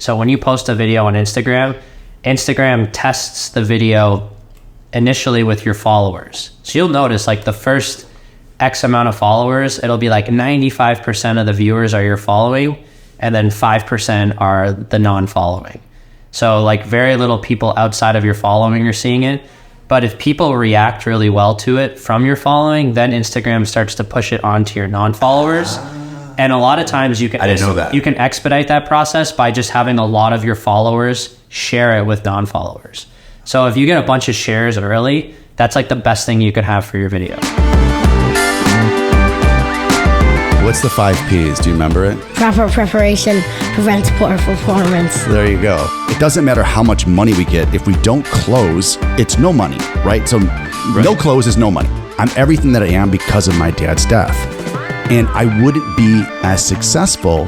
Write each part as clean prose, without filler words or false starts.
So when you post a video on Instagram tests the video initially with your followers. So you'll notice like the first X amount of followers, it'll be like 95% of the viewers are your following, and then 5% are the non-following. So like very little people outside of your following are seeing it. But if people react really well to it from your following, then Instagram starts to push it onto your non-followers. And a lot of times you can, I didn't know that. You can expedite that process by just having a lot of your followers share it with non-followers. So if you get a bunch of shares early, that's like the best thing you could have for your video. What's the 5 Ps? Do you remember it? Proper preparation prevents poor performance. There you go. It doesn't matter how much money we get. If we don't close, it's no money, right? So no close is no money. I'm everything that I am because of my dad's death. And I wouldn't be as successful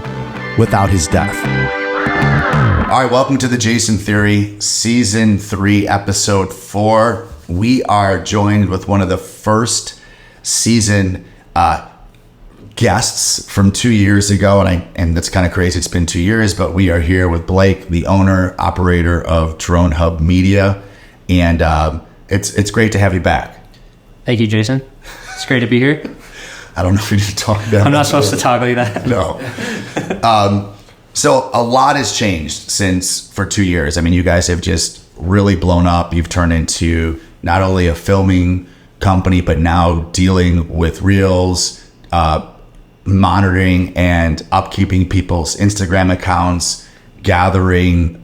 without his death. All right, welcome to the Jason Theory, Season 3, Episode 4. We are joined with one of the first season guests from 2 years ago, and that's kind of crazy. It's been 2 years, but we are here with Blake, the owner, operator of Drone Hub Media, and it's great to have you back. Thank you, Jason. It's great to be here. I don't know if we need to talk about I'm not supposed to talk like that. No. So a lot has changed for 2 years. I mean, you guys have just really blown up. You've turned into not only a filming company, but now dealing with reels, monitoring and upkeeping people's Instagram accounts, gathering,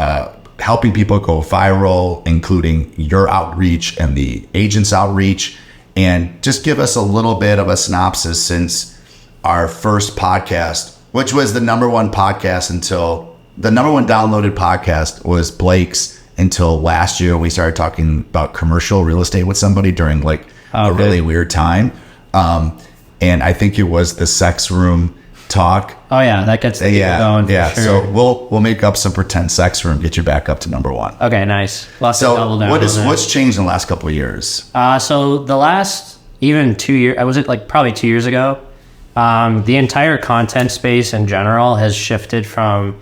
helping people go viral, including your outreach and the agent's outreach. And just give us a little bit of a synopsis since our first podcast, which was the number one downloaded podcast was Blake's until last year. We started talking about commercial real estate with somebody during a really weird time. And I think it was the sex room talk. Oh yeah, that gets the going. Yeah, for sure. So we'll make up some pretend sex room, get you back up to number one. Okay, nice. Double down what's changed in the last couple of years? So the last even 2 years, was it probably 2 years ago? The entire content space in general has shifted from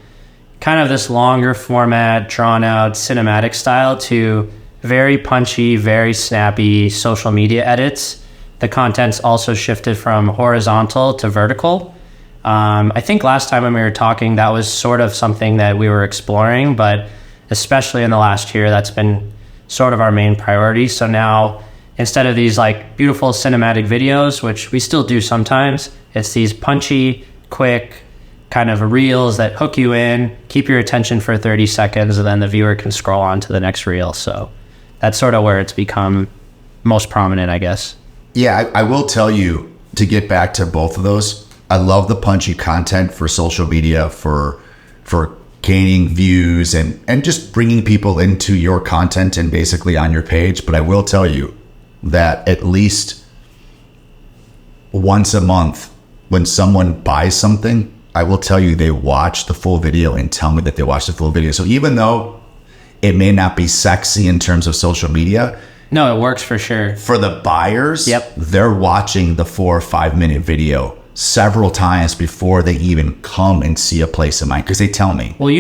kind of this longer format, drawn out cinematic style to very punchy, very snappy social media edits. The content's also shifted from horizontal to vertical. I think last time when we were talking, that was sort of something that we were exploring, but especially in the last year, that's been sort of our main priority. So now, instead of these beautiful cinematic videos, which we still do sometimes, it's these punchy, quick kind of reels that hook you in, keep your attention for 30 seconds, and then the viewer can scroll on to the next reel. So that's sort of where it's become most prominent, I guess. Yeah, I will tell you, to get back to both of those, I love the punchy content for social media, for gaining views and just bringing people into your content and basically on your page. But I will tell you that at least once a month, when someone buys something, I will tell you they watch the full video and tell me that they watched the full video. So even though it may not be sexy in terms of social media, no, it works for sure. For the buyers, yep, they're watching the 4 or 5 minute video several times before they even come and see a place of mine, because they tell me. Well,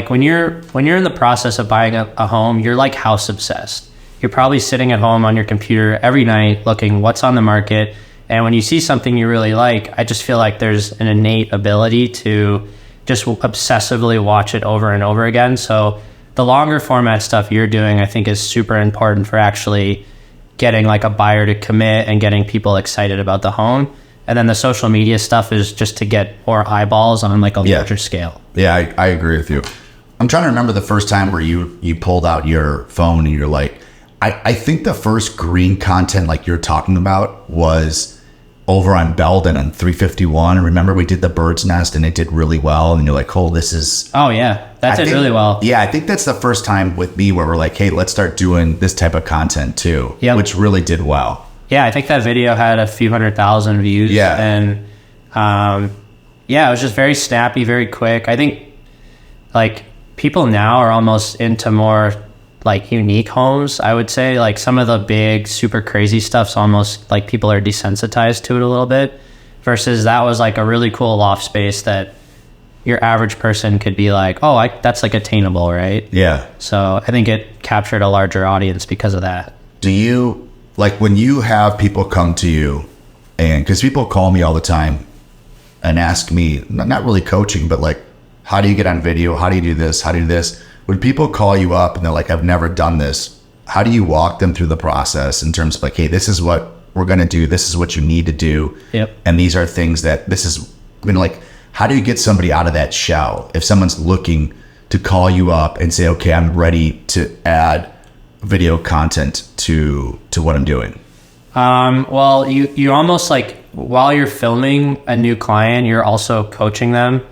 when you're in the process of buying a home, you're like house obsessed. You're probably sitting at home on your computer every night looking what's on the market. And when you see something you really like, I just feel like there's an innate ability to just obsessively watch it over and over again. So the longer format stuff you're doing, I think, is super important for actually getting a buyer to commit and getting people excited about the home. And then the social media stuff is just to get more eyeballs on a larger scale. Yeah, I agree with you. I'm trying to remember the first time where you pulled out your phone and you're like, I think the first green content you're talking about was over on Belden on 351. Remember we did the bird's nest and it did really well, and you're like, oh, this is... Oh yeah, that did really well. Yeah, I think that's the first time with me where we're like, hey, let's start doing this type of content too. Yep. Which really did well. Yeah, I think that video had a few 100,000 views. Yeah. And it was just very snappy, very quick. I think people now are almost into more unique homes, I would say. Some of the big super crazy stuff's almost people are desensitized to it a little bit, versus that was a really cool loft space that your average person could be like, oh, that's like attainable, right? Yeah. So I think it captured a larger audience because of that. Do you, like when you have people come to you, and because people call me all the time and ask me, not really coaching, but like, how do you get on video? How do you do this? How do you do this? When people call you up and they're like, I've never done this, how do you walk them through the process in terms of like, hey, this is what we're going to do. This is what you need to do. Yep. And these are things that like, how do you get somebody out of that shell? If someone's looking to call you up and say, okay, I'm ready to add video content to what I'm doing. Well, you almost like, while you're filming a new client, you're also coaching them.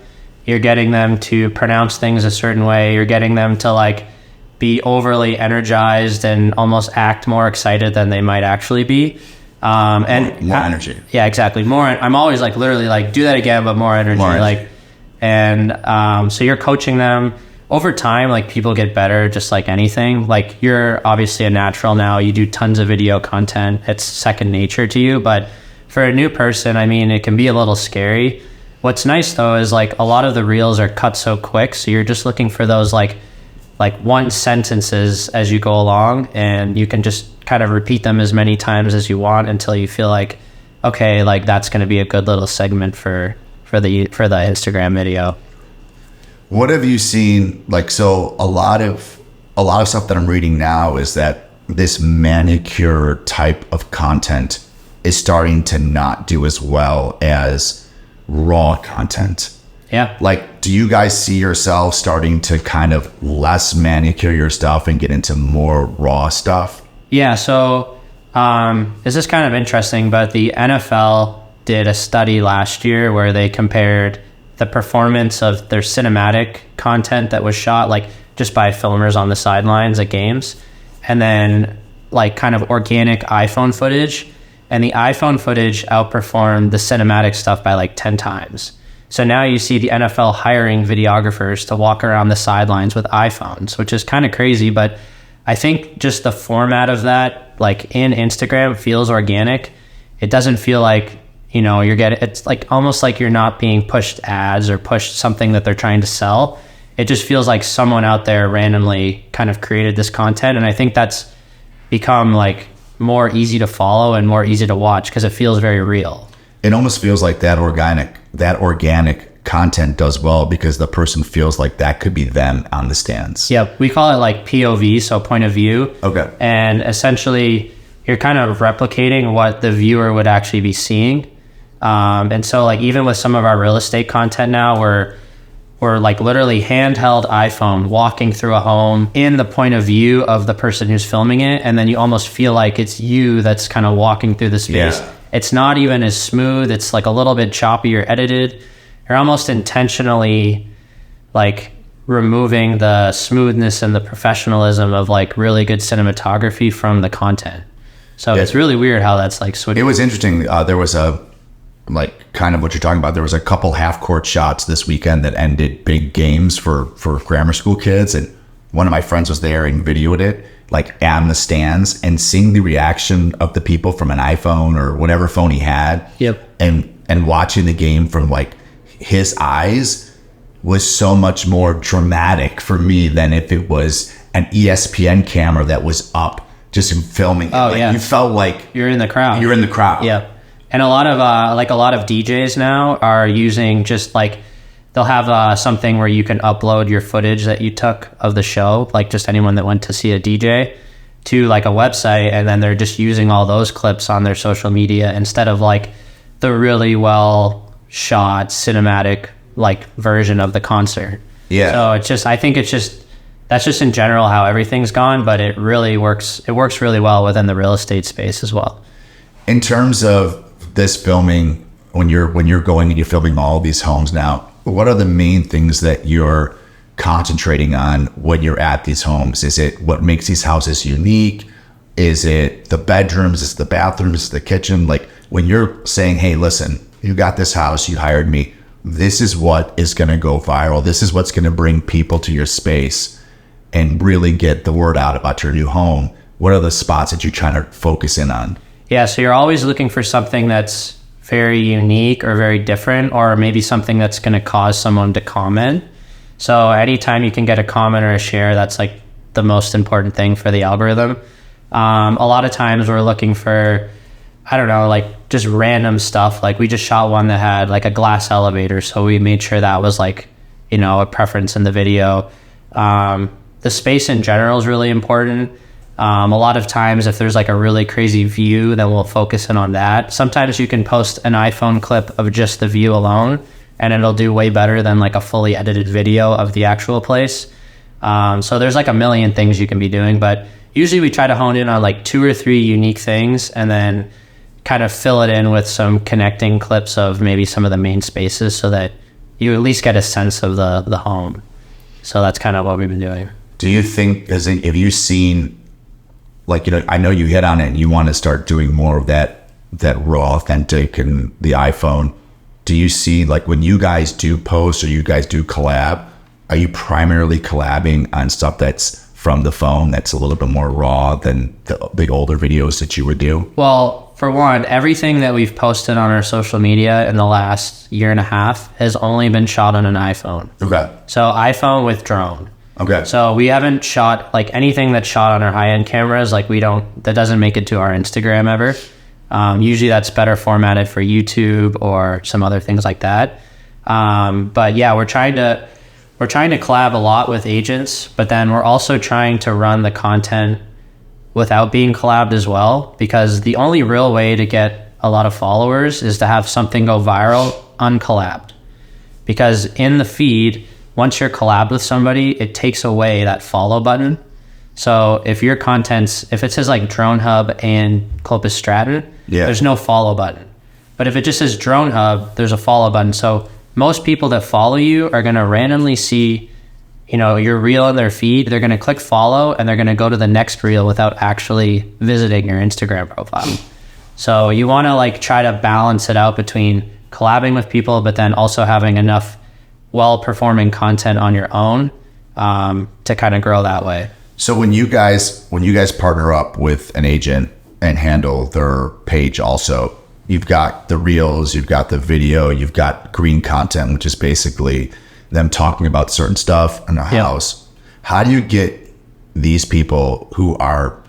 You're getting them to pronounce things a certain way. You're getting them to like be overly energized and almost act more excited than they might actually be. And more energy. Yeah, exactly. I'm always like literally like do that again, but more energy. So you're coaching them over time. Like people get better, just like anything. Like you're obviously a natural now. You do tons of video content. It's second nature to you. But for a new person, I mean, it can be a little scary. What's nice though is like a lot of the reels are cut so quick, so you're just looking for those like one sentences as you go along, and you can just kind of repeat them as many times as you want until you feel like, okay, like that's going to be a good little segment for the Instagram video. What have you seen? Like, so a lot of stuff that I'm reading now is that this manicure type of content is starting to not do as well as raw content. Yeah. Like, do you guys see yourself starting to kind of less manicure your stuff and get into more raw stuff? Yeah. So this is kind of interesting, but the NFL did a study last year where they compared the performance of their cinematic content that was shot like just by filmers on the sidelines at games, and then like kind of organic iPhone footage. And the iPhone footage outperformed the cinematic stuff by like 10 times. So now you see the NFL hiring videographers to walk around the sidelines with iPhones, which is kind of crazy. But I think just the format of that, like in Instagram, feels organic. It doesn't feel like, you know, it's like almost like you're not being pushed ads or pushed something that they're trying to sell. It just feels like someone out there randomly kind of created this content. And I think that's become like more easy to follow and more easy to watch because it feels very real. It almost feels like that organic content does well because the person feels like that could be them on the stands. Yeah, we call it like POV, so point of view. Okay. And essentially you're kind of replicating what the viewer would actually be seeing. And so like even with some of our real estate content now, we're like literally handheld iPhone walking through a home in the point of view of the person who's filming it. And then you almost feel like it's you that's kind of walking through the space. Yeah. It's not even as smooth. It's like a little bit choppy or edited. You're almost intentionally like removing the smoothness and the professionalism of like really good cinematography from the content. So it's really weird how that's like switching. It was interesting. There was like kind of what you're talking about. There was a couple half-court shots this weekend that ended big games for grammar school kids, and one of my friends was there and videoed it, like on the stands, and seeing the reaction of the people from an iPhone or whatever phone he had. Yep. And watching the game from like his eyes was so much more dramatic for me than if it was an ESPN camera that was up just filming. Oh, like, yeah. You felt like you're in the crowd. You're in the crowd. Yeah. And a lot of DJs now are using just like, they'll have something where you can upload your footage that you took of the show, like just anyone that went to see a DJ, to like a website, and then they're just using all those clips on their social media instead of like the really well shot cinematic like version of the concert. Yeah. So it's just, I think it's just, that's just in general how everything's gone, but it really works. It works really well within the real estate space as well. In terms of this filming, when you're going and you're filming all these homes now, what are the main things that you're concentrating on when you're at these homes? Is it what makes these houses unique? Is it the bedrooms? Is it the bathrooms? Is it the kitchen? Like when you're saying, hey, listen, you got this house, you hired me. This is what is going to go viral. This is what's going to bring people to your space and really get the word out about your new home. What are the spots that you're trying to focus in on? Yeah, so you're always looking for something that's very unique or very different, or maybe something that's going to cause someone to comment. So anytime you can get a comment or a share, that's like the most important thing for the algorithm. A lot of times we're looking for, I don't know, like just random stuff. Like we just shot one that had like a glass elevator, so we made sure that was like, you know, a preference in the video. The space in general is really important. A lot of times if there's like a really crazy view, then we'll focus in on that. Sometimes you can post an iPhone clip of just the view alone, and it'll do way better than like a fully edited video of the actual place. So there's like a million things you can be doing, but usually we try to hone in on like 2 or 3 unique things and then kind of fill it in with some connecting clips of maybe some of the main spaces so that you at least get a sense of the home. So that's kind of what we've been doing. Do you think, have you seen, like, you know, I know you hit on it and you want to start doing more of that raw, authentic and the iPhone. Do you see, like, when you guys do post or you guys do collab, are you primarily collabing on stuff that's from the phone that's a little bit more raw than the older videos that you would do? Well, for one, everything that we've posted on our social media in the last year and a half has only been shot on an iPhone. Okay. So iPhone with drone. Okay. So we haven't shot like anything that's shot on our high-end cameras. Like that doesn't make it to our Instagram ever. Usually that's better formatted for YouTube or some other things like that. But yeah, we're trying to collab a lot with agents, but then we're also trying to run the content without being collabed as well, because the only real way to get a lot of followers is to have something go viral uncollabed. Because in the feed, once you're collabed with somebody, it takes away that follow button. So if your if it says like Drone Hub and KlopasStratton, there's no follow button. But if it just says Drone Hub, there's a follow button. So most people that follow you are going to randomly see, you know, your reel in their feed. They're going to click follow and they're going to go to the next reel without actually visiting your Instagram profile. So you want to like try to balance it out between collabing with people, but then also having enough well-performing content on your own to kind of grow that way. So when you guys partner up with an agent and handle their page also, you've got the reels, you've got the video, you've got green content, which is basically them talking about certain stuff in the house. How do you get these people who are,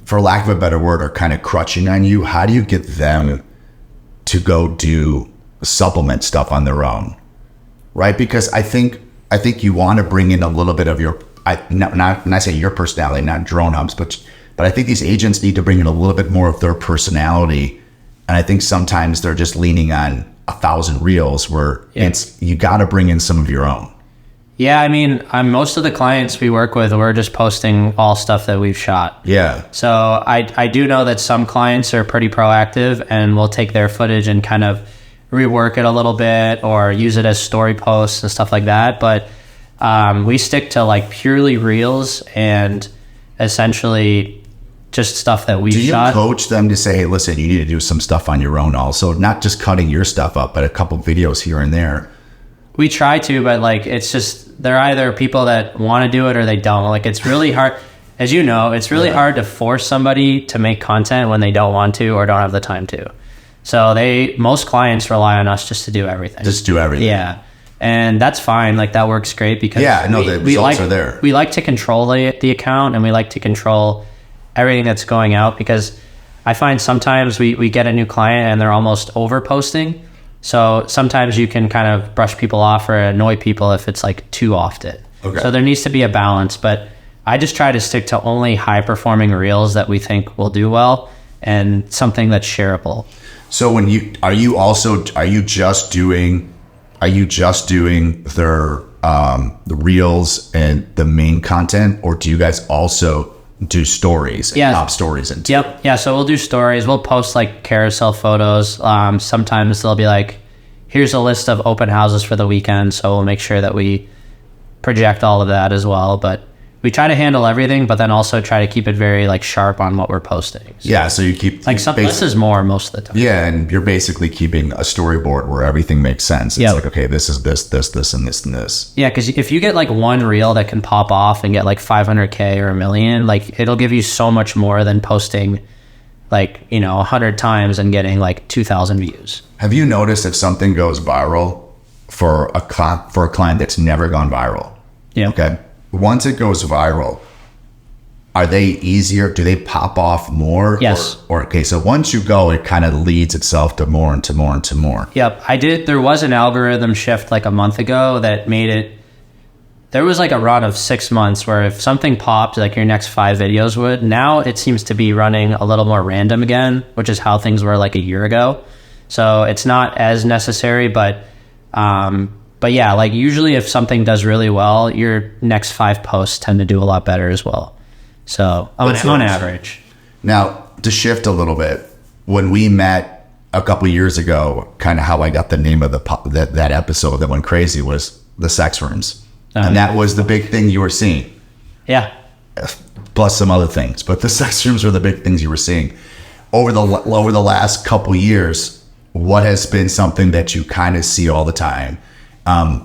for lack of a better word, are kind of crutching on you? How do you get them to go do supplement stuff on their own? Right? Because I think you want to bring in a little bit of your, when I say your personality, not Drone Hubs, but I think these agents need to bring in a little bit more of their personality. And I think sometimes they're just leaning on 1,000 reels where you got to bring in some of your own. Yeah, I mean, most of the clients we work with, we're just posting all stuff that we've shot. Yeah. So I do know that some clients are pretty proactive and will take their footage and kind of rework it a little bit or use it as story posts and stuff like that. But we stick to like purely reels and essentially just stuff that we've shot. Do you coach them to say, hey, listen, you need to do some stuff on your own also, not just cutting your stuff up, but a couple videos here and there? We try to, but like, it's just, they're either people that want to do it or they don't. Like, it's really hard. As you know, it's really hard to force somebody to make content when they don't want to or don't have the time to. So most clients rely on us just to do everything. Just do everything. Yeah. And that's fine. Like, that works great because the results are there. We like to control the account and we like to control everything that's going out, because I find sometimes we get a new client and they're almost over posting. So sometimes you can kind of brush people off or annoy people if it's like too often. Okay. So there needs to be a balance, but I just try to stick to only high performing reels that we think will do well and something that's shareable. So when are you just doing their the reels and the main content, or do you guys also do stories and top stories? Yep. Yeah. So we'll do stories. We'll post like carousel photos. Sometimes they'll be like, here's a list of open houses for the weekend. So we'll make sure that we project all of that as well. But we try to handle everything, but then also try to keep it very like sharp on what we're posting. So, yeah. So you keep like some less is more most of the time. Yeah. And you're basically keeping a storyboard where everything makes sense. It's like, okay, this is this, and this, and this. Yeah. Cause if you get like one reel that can pop off and get like 500K or 1 million, like it'll give you so much more than posting like, 100 times and getting like 2,000 views. Have you noticed if something goes viral for a client that's never gone viral? Yeah. Okay. Once it goes viral, are they easier? Do they pop off more? Yes. Or okay, so once you go, it kind of leads itself to more and to more and to more. Yep. There was an algorithm shift like a month ago that made it, there was like a run of 6 months where if something popped, like your next 5 videos would. Now it seems to be running a little more random again, which is how things were like a year ago. So it's not as necessary, but yeah, like usually if something does really well, your next 5 posts tend to do a lot better as well. So on average. Now, to shift a little bit, when we met a couple of years ago, kind of how I got the name of that episode that went crazy was the sex rooms. And that was the big thing you were seeing. Yeah. Plus some other things. But the sex rooms were the big things you were seeing. Over the last couple of years, what has been something that you kind of see all the time?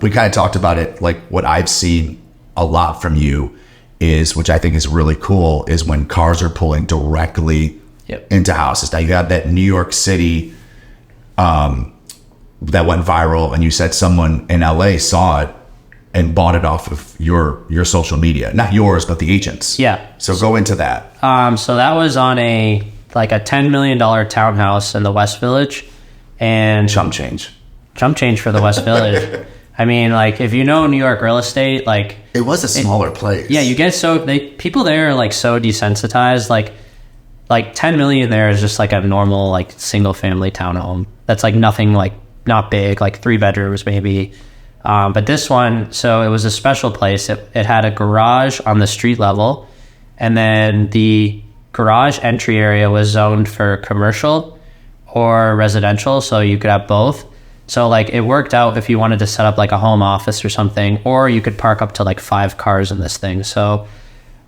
We kind of talked about it, like what I've seen a lot from you is, which I think is really cool, is when cars are pulling directly into houses. Now you got that New York City that went viral, and you said someone in LA saw it and bought it off of your social media, not yours, but the agents. Yeah. So go into that. So that was on a $10 million townhouse in the West Village, and Chump change for the West Village. I mean, like, if you know New York real estate, like, it was a smaller place. Yeah, you get people there are like so desensitized. Like 10 million there is just like a normal like single family townhome. That's like nothing, like not big, like 3 bedrooms maybe. But this one, so it was a special place. It had a garage on the street level, and then the garage entry area was zoned for commercial or residential, so you could have both. So like it worked out if you wanted to set up like a home office or something, or you could park up to like 5 cars in this thing. So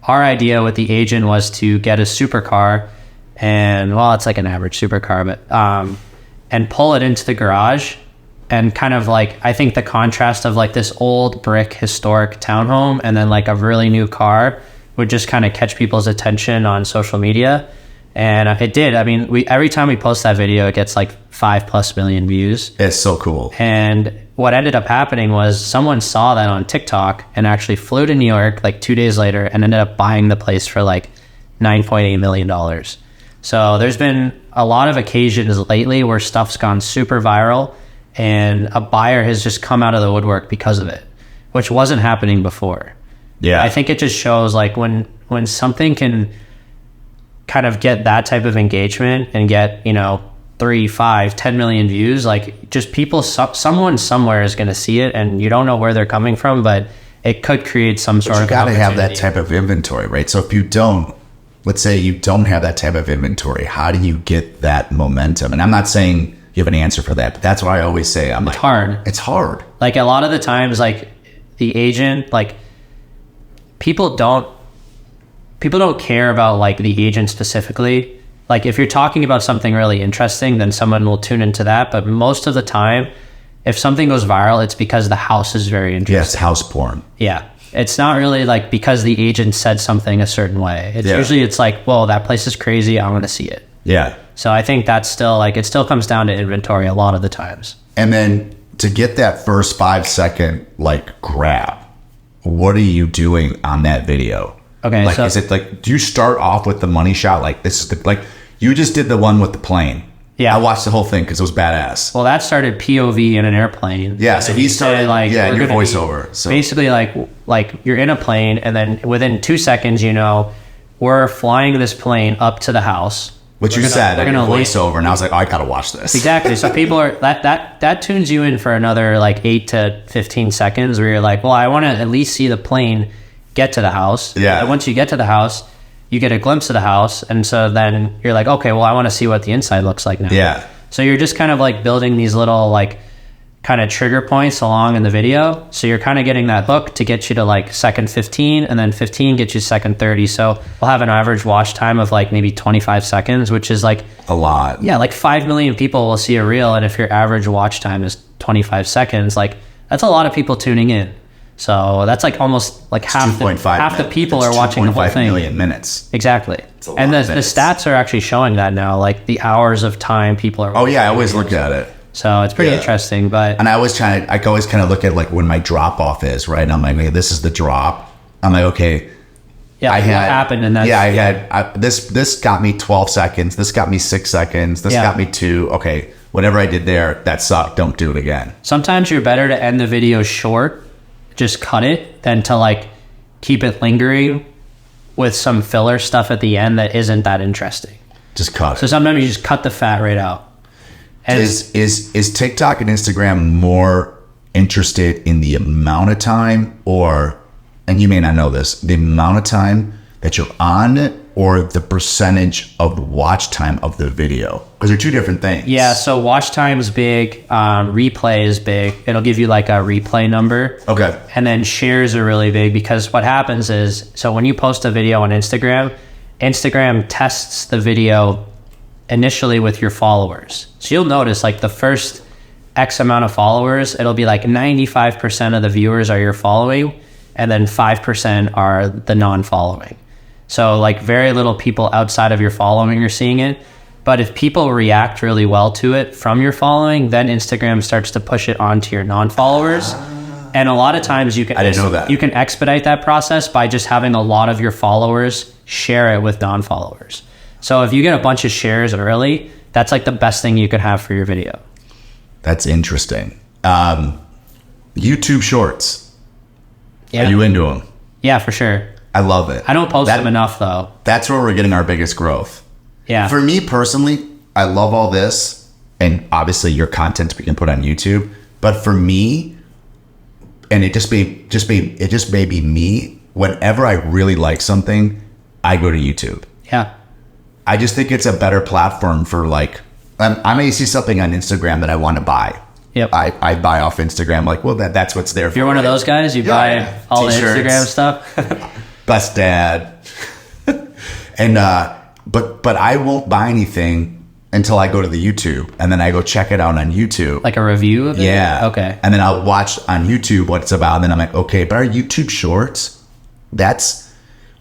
our idea with the agent was to get a supercar, and well, it's like an average supercar, but and pull it into the garage, and kind of like, I think the contrast of like this old brick historic townhome and then like a really new car would just kind of catch people's attention on social media. And it did. I mean, every time we post that video, it gets like 5+ million views. It's so cool. And what ended up happening was someone saw that on TikTok and actually flew to New York like 2 days later and ended up buying the place for like $9.8 million. So there's been a lot of occasions lately where stuff's gone super viral and a buyer has just come out of the woodwork because of it, which wasn't happening before. Yeah. I think it just shows like when something can kind of get that type of engagement and get 3, 5, 10 million views, like just people, someone somewhere is going to see it, and you don't know where they're coming from, but it could create some sort of opportunity. You got to have that type of inventory, right? So if you don't, let's say you don't have that type of inventory, how do you get that momentum? And I'm not saying you have an answer for that, but that's why I always say it's hard. It's hard. Like a lot of the times, like the agent, like people don't care about like the agent specifically. Like if you're talking about something really interesting, then someone will tune into that. But most of the time, if something goes viral, it's because the house is very interesting. Yes, house porn. Yeah. It's not really like because the agent said something a certain way. Usually it's like, whoa, that place is crazy, I want to see it. Yeah. So I think that's still like, it still comes down to inventory a lot of the times. And then to get that first 5-second like grab, what are you doing on that video? Okay. Like, so is it like, do you start off with the money shot? Like this is like, you just did the one with the plane. Yeah. I watched the whole thing because it was badass. Well, that started POV in an airplane. Yeah. So he started like, your voiceover. So basically like you're in a plane, and then within 2 seconds, we're flying this plane up to the house. What you said, in your voiceover, and I was like, oh, I gotta watch this. Exactly. So people are that tunes you in for another like 8 to 15 seconds, where you're like, well, I want to at least see the plane get to the house. Yeah. And once you get to the house, you get a glimpse of the house, and so then you're like, okay, well, I want to see what the inside looks like now. Yeah. So you're just kind of like building these little like kind of trigger points along in the video. So you're kind of getting that hook to get you to like second 15, and then 15 gets you second 30. So we'll have an average watch time of like maybe 25 seconds, which is like a lot. Yeah, like 5 million people will see a reel, and if your average watch time is 25 seconds, like that's a lot of people tuning in. So that's like almost like half the people are watching the whole thing. 2.5 million minutes. Exactly. And the stats are actually showing that now, like the hours of time people are. Oh yeah, I always look at it. So it's pretty interesting, but. And I always kind of look at like when my drop off is, right? And I'm like, okay, this is the drop. I'm like, okay. Yeah, what happened in that? Yeah, this got me 12 seconds. This got me 6 seconds. This got me 2. Okay, whatever I did there, that sucked. Don't do it again. Sometimes you're better to end the video short, just cut it, than to like keep it lingering with some filler stuff at the end that isn't that interesting. Just cut it. So sometimes you just cut the fat right out. And is TikTok and Instagram more interested in the amount of time, or, and you may not know this, the amount of time that you're on it, or the percentage of watch time of the video? Because they're two different things. Yeah, so watch time is big, replay is big. It'll give you like a replay number. Okay. And then shares are really big, because what happens is, so when you post a video on Instagram tests the video initially with your followers. So you'll notice like the first X amount of followers, it'll be like 95% of the viewers are your following, and then 5% are the non-following. So like very little people outside of your following are seeing it. But if people react really well to it from your following, then Instagram starts to push it onto your non-followers. And a lot of times you can I didn't know that. You can expedite that process by just having a lot of your followers share it with non-followers. So if you get a bunch of shares early, that's like the best thing you could have for your video. That's interesting. YouTube Shorts. Yeah. Are you into them? Yeah, for sure. I love it. I don't post them enough though. That's where we're getting our biggest growth. Yeah. For me personally, I love all this, and obviously your content we can put on YouTube. But for me, and it just may be me, whenever I really like something, I go to YouTube. Yeah. I just think it's a better platform for like, I may see something on Instagram that I want to buy. Yep. I buy off Instagram, like, well, that's what's there for. You're one of those guys? You buy all T-shirts, the Instagram stuff? Best dad. And but I won't buy anything until I go to the YouTube, and then I go check it out on YouTube. Like a review of it? Yeah. Okay. And then I'll watch on YouTube what it's about, and then I'm like, okay, but our YouTube Shorts, that's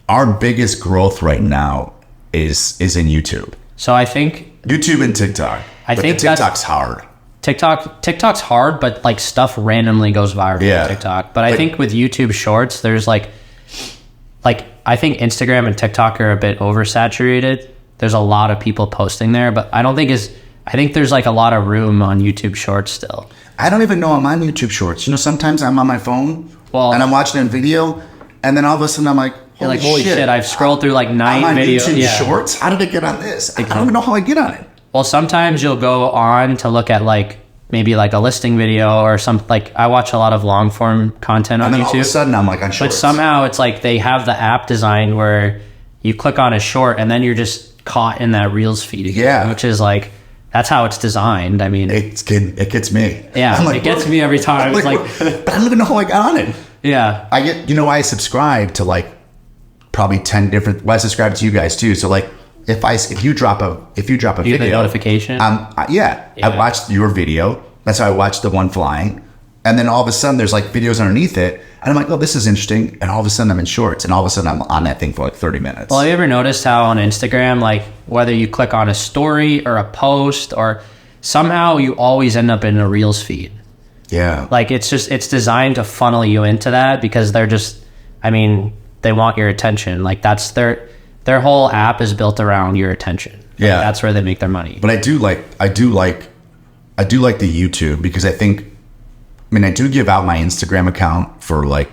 our biggest growth right now is in YouTube. So I think YouTube and TikTok. I think TikTok's hard. TikTok's hard, but like stuff randomly goes viral on TikTok. But I think with YouTube Shorts, there's like I think Instagram and TikTok are a bit oversaturated. There's a lot of people posting there, but I think there's like a lot of room on YouTube Shorts still. I don't even know I'm on YouTube Shorts. You know, sometimes I'm on my phone and I'm watching a video, and then all of a sudden I'm like, holy shit, I've scrolled through like 9 videos. YouTube Shorts? How did I get on this? I don't even know how I get on it. Well, sometimes you'll go on to look at like maybe like a listing video or something. Like I watch a lot of long form content on YouTube. And then all of a sudden I'm like on Shorts. But somehow it's like they have the app designed where you click on a short and then you're just caught in that Reels feed again. Yeah. Which is like, that's how it's designed. I mean, it gets me. Yeah, like, it gets me every time. It's like, but I don't even know how I got on it. Yeah. I subscribe to like probably 10 different, I subscribe to you guys too. So like, if you drop a video, the notification. I watched your video. That's how I watched the one flying, and then all of a sudden there's like videos underneath it, and I'm like, oh, this is interesting. And all of a sudden I'm in Shorts, and all of a sudden I'm on that thing for like 30 minutes. Well, have you ever noticed how on Instagram, like whether you click on a story or a post, or somehow you always end up in a Reels feed? Yeah. Like it's designed to funnel you into that, because they want your attention. Like that's their whole app is built around your attention. Like, that's where they make their money. But I do like the YouTube, because I do give out my Instagram account for like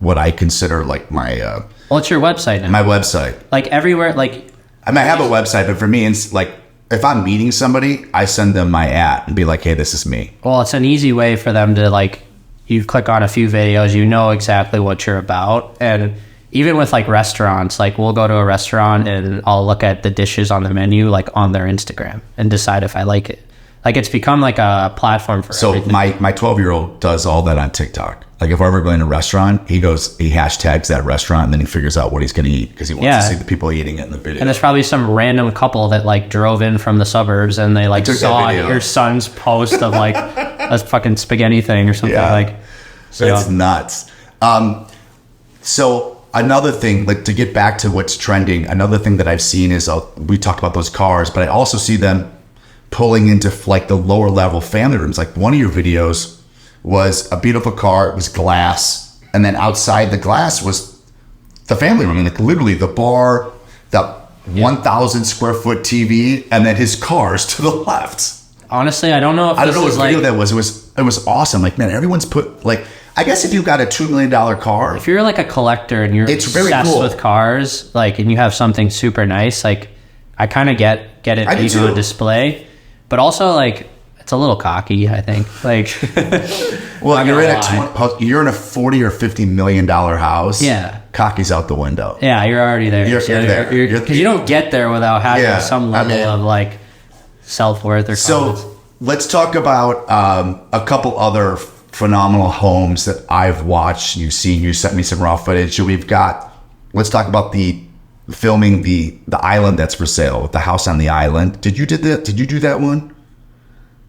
what I consider like my well, it's your website now. My website. Like everywhere, like I might have a website, but for me it's like if I'm meeting somebody, I send them my ad and be like, hey, this is me. Well, it's an easy way for them to like, you click on a few videos, you know exactly what you're about. And even with like restaurants, like we'll go to a restaurant and I'll look at the dishes on the menu, like on their Instagram, and decide if I like it. Like it's become like a platform for everything. My 12-year-old does all that on TikTok. Like if we're ever going to a restaurant, he hashtags that restaurant, and then he figures out what he's going to eat, because he wants to see the people eating it in the video. And there's probably some random couple that like drove in from the suburbs and they like saw your son's post of like a fucking spaghetti thing or something. That's nuts. So another thing, like to get back to what's trending, another thing that I've seen is we talked about those cars, but I also see them pulling into like the lower level family rooms. Like one of your videos was a beautiful car. It was glass. And then outside the glass was the family room. Like literally the bar, the 1,000 square foot TV, and then his cars to the left. Honestly, I don't know if I don't know what like, video that was. It was awesome. Like, man, everyone's put like, I guess if you got a $2 million car, if you're like a collector and you're it's very obsessed cool with cars, like, and you have something super nice, like, I kind of get it I do being on too. display, but also like it's a little cocky, I think. Like, well, you're in lie. you're in a $40 or $50 million house. Yeah. Cocky's out the window. Yeah, you're already there. You're there. Because you don't get there without having Yeah, some level of like self-worth or confidence. So let's talk about a couple other phenomenal homes that I've watched. You've seen. You sent me some raw footage. We've got. Let's talk about filming the island that's for sale, the house on the island. Did you do that one?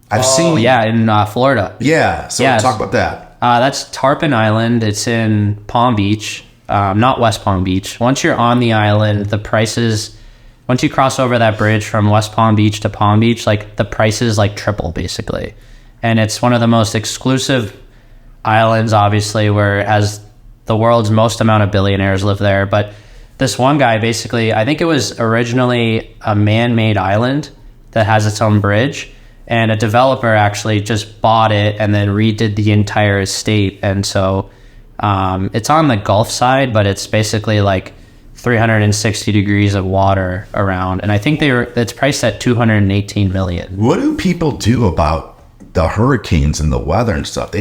I've seen. Yeah, in Florida. Yeah. So Yes. talk about that. That's Tarpon Island. It's in Palm Beach, not West Palm Beach. Once you're on the island, the prices, once you cross over that bridge from West Palm Beach to Palm Beach, like the prices like triple basically. And it's one of the most exclusive islands, obviously, where it has the world's most amount of billionaires live there. But this one guy, basically, I think it was originally a man-made island that has its own bridge. And a developer actually just bought it and then redid the entire estate. And so it's on the Gulf side, but it's basically like 360 degrees of water around. And I think it's priced at $218 million. What do people do about the hurricanes and the weather and stuff? I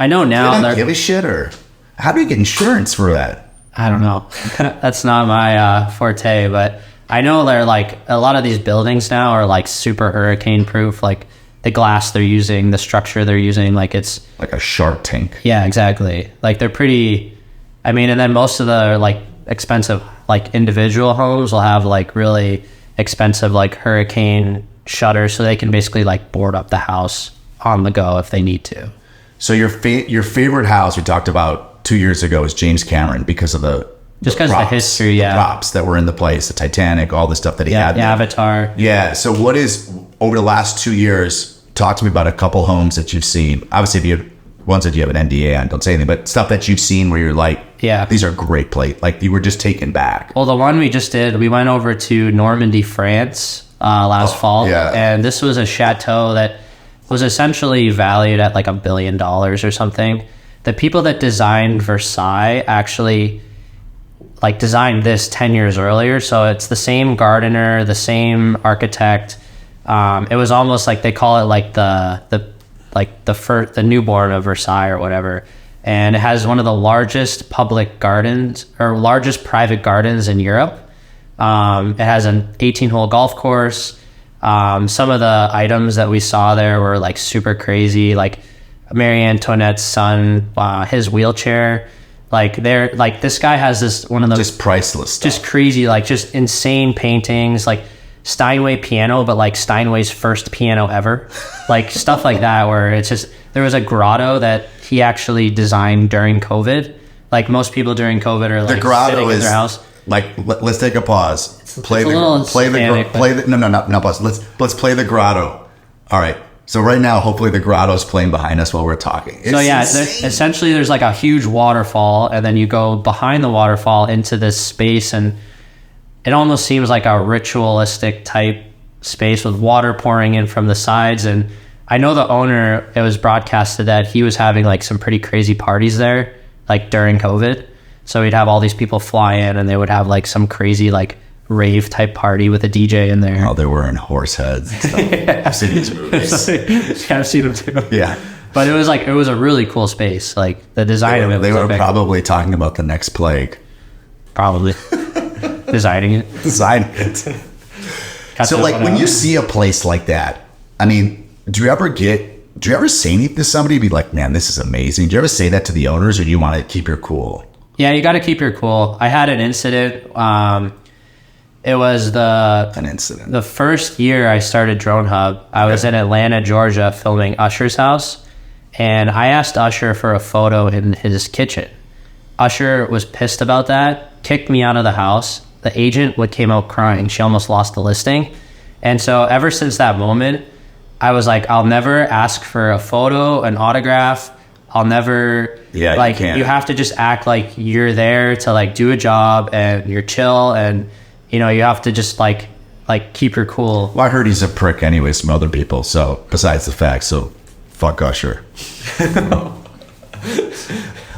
know now they don't give a shit, or how do you get insurance for that? I don't know. That's not my forte, but I know they're like a lot of these buildings now are like super hurricane proof, like the glass they're using, the structure they're using, like it's Like a Shark Tank. yeah, exactly. Like they're pretty, I mean, and then most of the like expensive like individual homes will have like really expensive like hurricane shutters so they can basically like board up the house on the go if they need to. So your favorite house we talked about 2 years ago is James Cameron because of the the history, yeah. the props that were in the place, the Titanic, all the stuff that he had. Yeah, Avatar. Yeah. So what is over the last 2 years? Talk to me about a couple homes that you've seen. Obviously, if you have ones that you have an NDA on, don't say anything. But stuff that you've seen where you're like, Yeah. these are great like you were just taken back. Well, the one we just did, we went over to Normandy, France last fall. yeah. And this was a chateau that was essentially valued at like $1 billion or something. The people that designed Versailles actually like designed this 10 years earlier. So it's the same gardener, the same architect. It was almost like they call it like the newborn of Versailles or whatever. And it has one of the largest public gardens or largest private gardens in Europe. It has an 18-hole golf course. Some of the items that we saw there were like super crazy, like Marie Antoinette's son, his wheelchair. Like this guy has this one of those Just priceless stuff. just crazy, like just insane paintings, like Steinway piano, but like Steinway's first piano ever, like stuff like that. Where it's just there was a grotto that he actually designed during COVID. Like most people during COVID are like The grotto sitting in is their house. like let's take a pause. Play a little satanic, no pause. Let's play the grotto. All right. So right now, hopefully the grotto's playing behind us while we're talking. It's So yeah, insane. essentially there's like a huge waterfall, and then you go behind the waterfall into this space, and it almost seems like a ritualistic type space with water pouring in from the sides. And I know the owner, it was broadcasted that he was having like some pretty crazy parties there, like during COVID. So he'd have all these people fly in, and they would have like some crazy like rave type party with a DJ in there. Oh, they were in horse heads and stuff. I've seen these movies. Yeah, I've seen them too. Yeah. But it was a really cool space. Like the design of it was They were epic. probably talking about the next plague. Probably designing it. Design it. So like when you see a place like that, I mean, do you ever say anything to somebody, be like, man, this is amazing? Do you ever say that to the owners, or do you want to keep your cool? Yeah, you got to keep your cool. I had an incident. It was An incident. the first year I started Drone Hub. I was in Atlanta, Georgia, filming Usher's house, And I asked Usher for a photo in his kitchen. Usher was pissed about that, kicked me out of the house. The agent came out crying. She almost lost the listing. And so ever since that moment, I was like, I'll never ask for a photo, an autograph. I'll never, like, you have to just act like you're there to like do a job and you're chill, and you know, you have to just like keep your cool. Well, I heard he's a prick anyways from other people, so besides the fact, so fuck Usher.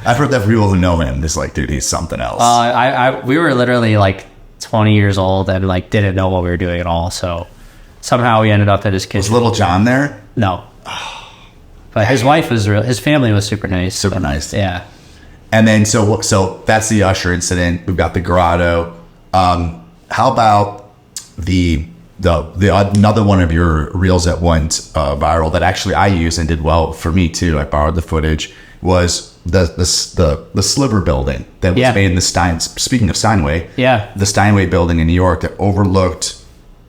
I've heard that from people who know him. It's like, dude, he's something else. We were literally like 20 years old and like didn't know what we were doing at all, so somehow we ended up at his kitchen. Was Little John there? No. But his wife was his family was super nice. Super nice. Yeah. And then, so that's the Usher incident. We've got the grotto. How about the another one of your reels that went viral that actually I used and did well for me too? I borrowed the footage. Was the Sliver building that was made in the speaking of Steinway. Yeah. The Steinway building in New York that overlooked.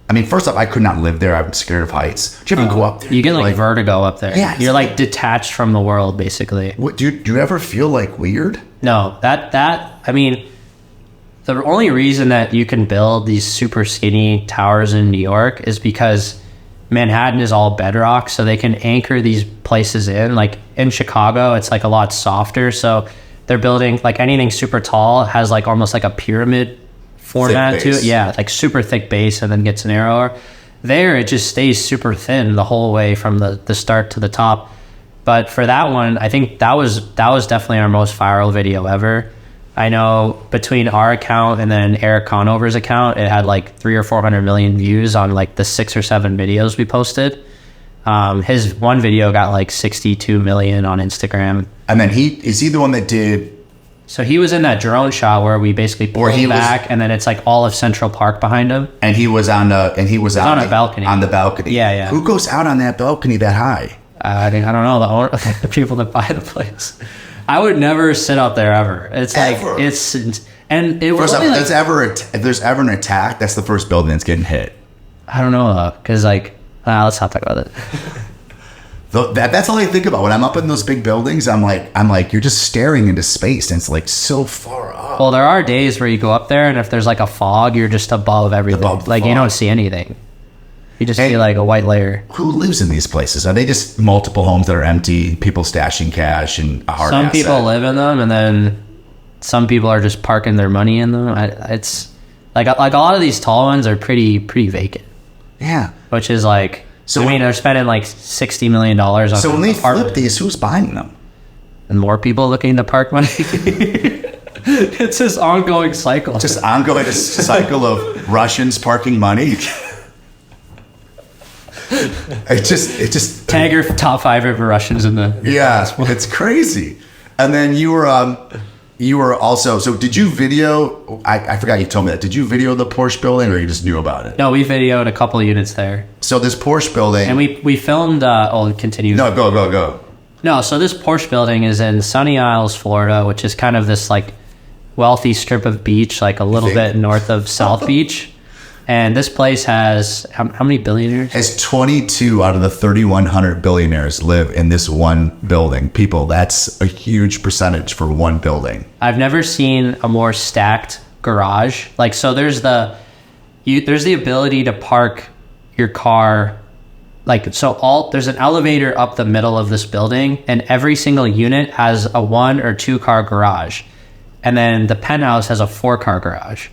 I mean, first off, I could not live there. I'm scared of heights. Do you ever go up there? You get like vertigo up there. Yeah. You're like detached from the world, basically. What, do you ever feel like weird? No, I mean, the only reason that you can build these super skinny towers in New York is because Manhattan is all bedrock, so they can anchor these places in. Like in Chicago, it's like a lot softer. So they're building like anything super tall has like almost like a pyramid format to it. Yeah, like super thick base and then gets narrower. There, it just stays super thin the whole way from the start to the top. But for that one, I think that was definitely our most viral video ever. I know between our account and then Eric Conover's account, it had like 300 or 400 million views on like the 6 or 7 videos we posted. His one video got like 62 million on Instagram. And then is he the one that did? So he was in that drone shot where we basically pulled back, and then it's like all of Central Park behind him. And he was on a balcony. On the balcony. Yeah, yeah. Who goes out on that balcony that high? I don't know, the people that buy the place. I would never sit out there ever. It's ever. Like and it was like, if there's ever an attack, that's the first building that's getting hit. I don't know though, because like let's not talk about it. That's all I think about when I'm up in those big buildings. I'm like you're just staring into space, and it's like so far up. Well, there are days where you go up there, and if there's like a fog, you're just above everything. You don't see anything. You just see like a white layer. Who lives in these places? Are they just multiple homes that are empty, people stashing cash and a hard asset? Some people live in them, and then some people are just parking their money in them. It's like a lot of these tall ones are pretty vacant. Yeah. Which is like, so I mean, they're spending like $60 million on So when they flip these, who's buying them? And more people looking to park money. It's this ongoing cycle. Just ongoing cycle of Russians parking money. It just tag your top 5 ever Russians in the it's crazy. And then you were also, so did you video, I forgot you told me that, did you video the Porsche building, or you just knew about it? No, we videoed a couple of units there. So this Porsche building, and we filmed continue. No, go. No, so this Porsche building is in Sunny Isles, Florida, which is kind of this like wealthy strip of beach, like a little bit north of South Beach. And this place has, how many billionaires? Has 22 out of the 3,100 billionaires live in this one building. People, that's a huge percentage for one building. I've never seen a more stacked garage. Like, so there's the ability to park your car. Like, so there's an elevator up the middle of this building, and every single unit has a 1 or 2 car garage. And then the penthouse has a 4-car garage.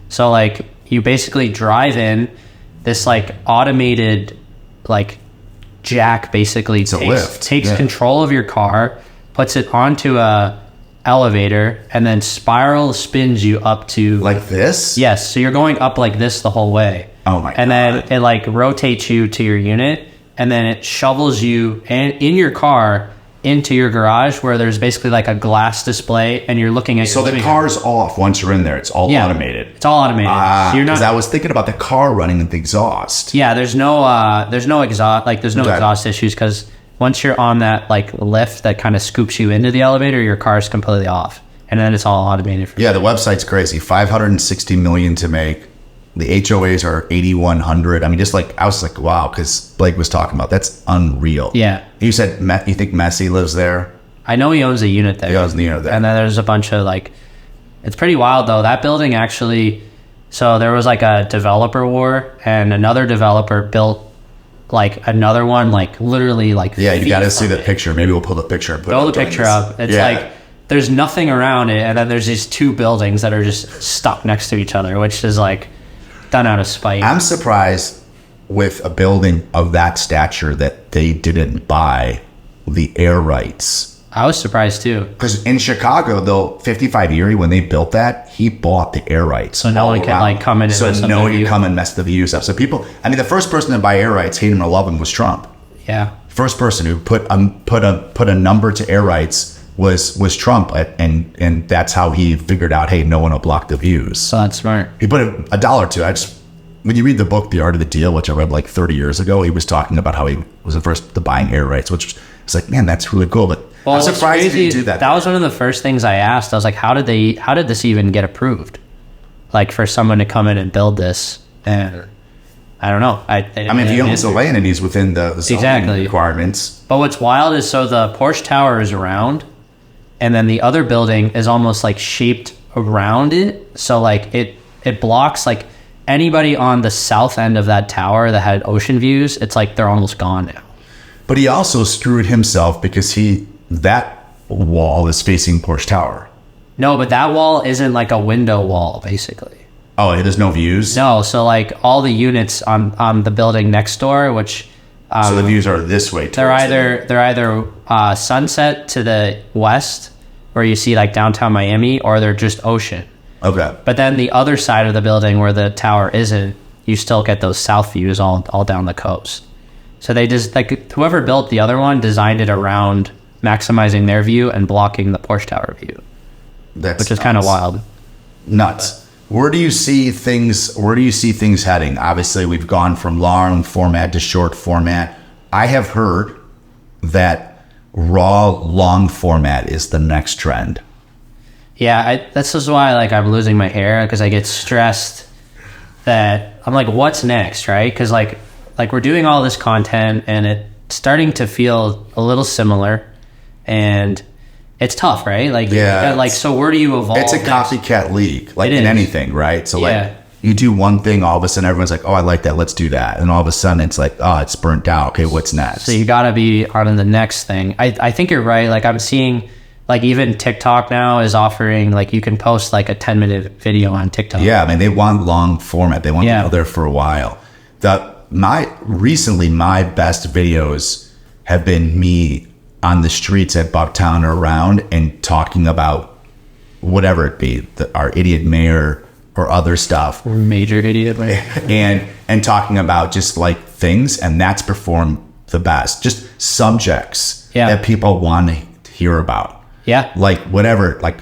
So like, you basically drive in, this like automated like jack basically takes control of your car, puts it onto a elevator, and then spiral spins you up to like this. Yes, so you're going up like this the whole way. Oh my god. And then it like rotates you to your unit, and then it shovels you in your car into your garage, where there's basically like a glass display, and you're looking at. So the car's off once you're in there. It's all automated. It's all automated. So you're not. Because I was thinking about the car running with the exhaust. Yeah, there's no exhaust. Like there's no exhaust issues, because once you're on that like lift that kind of scoops you into the elevator, your car's completely off, and then it's all automated. The website's crazy. 560 million to make. The HOAs are 8,100. I mean, just like, I was like, wow, because Blake was talking about, that's unreal. Yeah. You said, you think Messi lives there? I know he owns a unit there. He owns the unit there. And then there's a bunch of like, it's pretty wild though. That building actually, so there was like a developer war, and another developer built like another one, like literally like. Yeah, you got to see the it. picture. Maybe we'll pull the picture and put Throw the picture up. It's like, there's nothing around it, and then there's these two buildings that are just stuck next to each other, which is like done out of spite. I'm surprised with a building of that stature that they didn't buy the air rights. I was surprised too. Because in Chicago, though, 55 Erie, when they built that, he bought the air rights. So no one can like come in and so mess up no the one can view. come and mess the views up. So people, I mean, the first person to buy air rights, hate him or love him, was Trump. Yeah. First person who put a number to air rights was Trump, and that's how he figured out, hey, no one will block the views. So that's smart. He put a dollar to it. When you read the book, The Art of the Deal, which I read like 30 years ago, he was talking about how he was the first to buying air rights, which was like, man, that's really cool. But Well, I'm surprised he didn't do that. That was one of the first things I asked. I was like, how did this even get approved? Like for someone to come in and build this, and I don't know. I mean, if he owns the land and he's within the zoning requirements. But what's wild is, so the Porsche Tower is round, and then the other building is almost like shaped around it. So like it blocks like anybody on the south end of that tower that had ocean views. It's like they're almost gone now. But he also screwed himself because that wall is facing Porsche Tower. No, but that wall isn't like a window wall, basically. Oh, there's no views? No, so like all the units on the building next door, which so the views are this way. They're either sunset to the west, where you see like downtown Miami, or they're just ocean. Okay. But then the other side of the building where the tower isn't, you still get those south views all down the coast. So they just, like, whoever built the other one designed it around maximizing their view and blocking the Porsche Tower view, which is kind of wild. Nuts. Where do you see things heading? Obviously, we've gone from long format to short format. I have heard that raw long format is the next trend. Yeah, this is why like I'm losing my hair, because I get stressed that I'm like, what's next, right? Because like we're doing all this content and it's starting to feel a little similar, and it's tough, right? Like, yeah, like, so where do you evolve? It's a copycat league, like in anything, right? So like you do one thing, all of a sudden everyone's like, oh, I like that, let's do that. And all of a sudden it's like, oh, it's burnt out. Okay, what's next? So you got to be on the next thing. I think you're right. Like I'm seeing, like even TikTok now is offering, like you can post like a 10-minute video on TikTok. Yeah, I mean, they want long format. They want to go there for a while. My best videos have been me on the streets at Bucktown or around and talking about whatever it be, our idiot mayor or other stuff. Major idiot mayor. and talking about just like things, and that's performed the best. Just subjects that people want to hear about. Yeah. Like whatever, like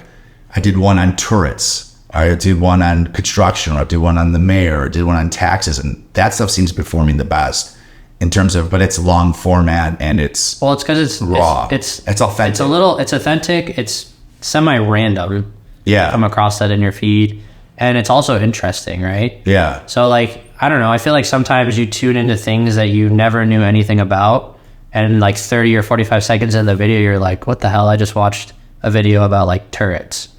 I did one on turrets. I did one on construction, or I did one on the mayor, or I did one on taxes, and that stuff seems to be performing the best in terms of, but it's long format and it's because it's raw. It's authentic. It's authentic. It's semi-random. Yeah. Come across that in your feed, and it's also interesting, right? Yeah. So like, I don't know. I feel like sometimes you tune into things that you never knew anything about, and like 30 or 45 seconds in the video, you're like, what the hell? I just watched a video about like turrets.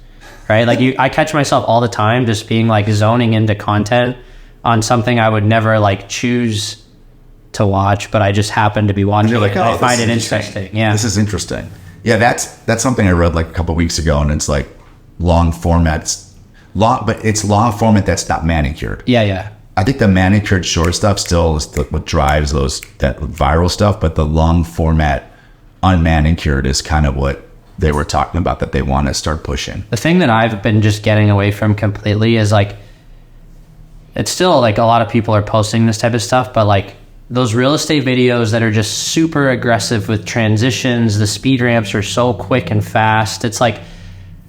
Right? Like I catch myself all the time just being like zoning into content on something I would never like choose to watch, but I just happen to be watching. You're like, oh, I find it interesting. Yeah. This is interesting. Yeah, that's something I read like a couple of weeks ago, and it's like long formats. But it's long format that's not manicured. Yeah. I think the manicured short stuff still is what drives that viral stuff, but the long format unmanicured is kind of what they were talking about that they want to start pushing. The thing that I've been just getting away from completely is like, it's still like a lot of people are posting this type of stuff, but like those real estate videos that are just super aggressive with transitions, the speed ramps are so quick and fast. It's like,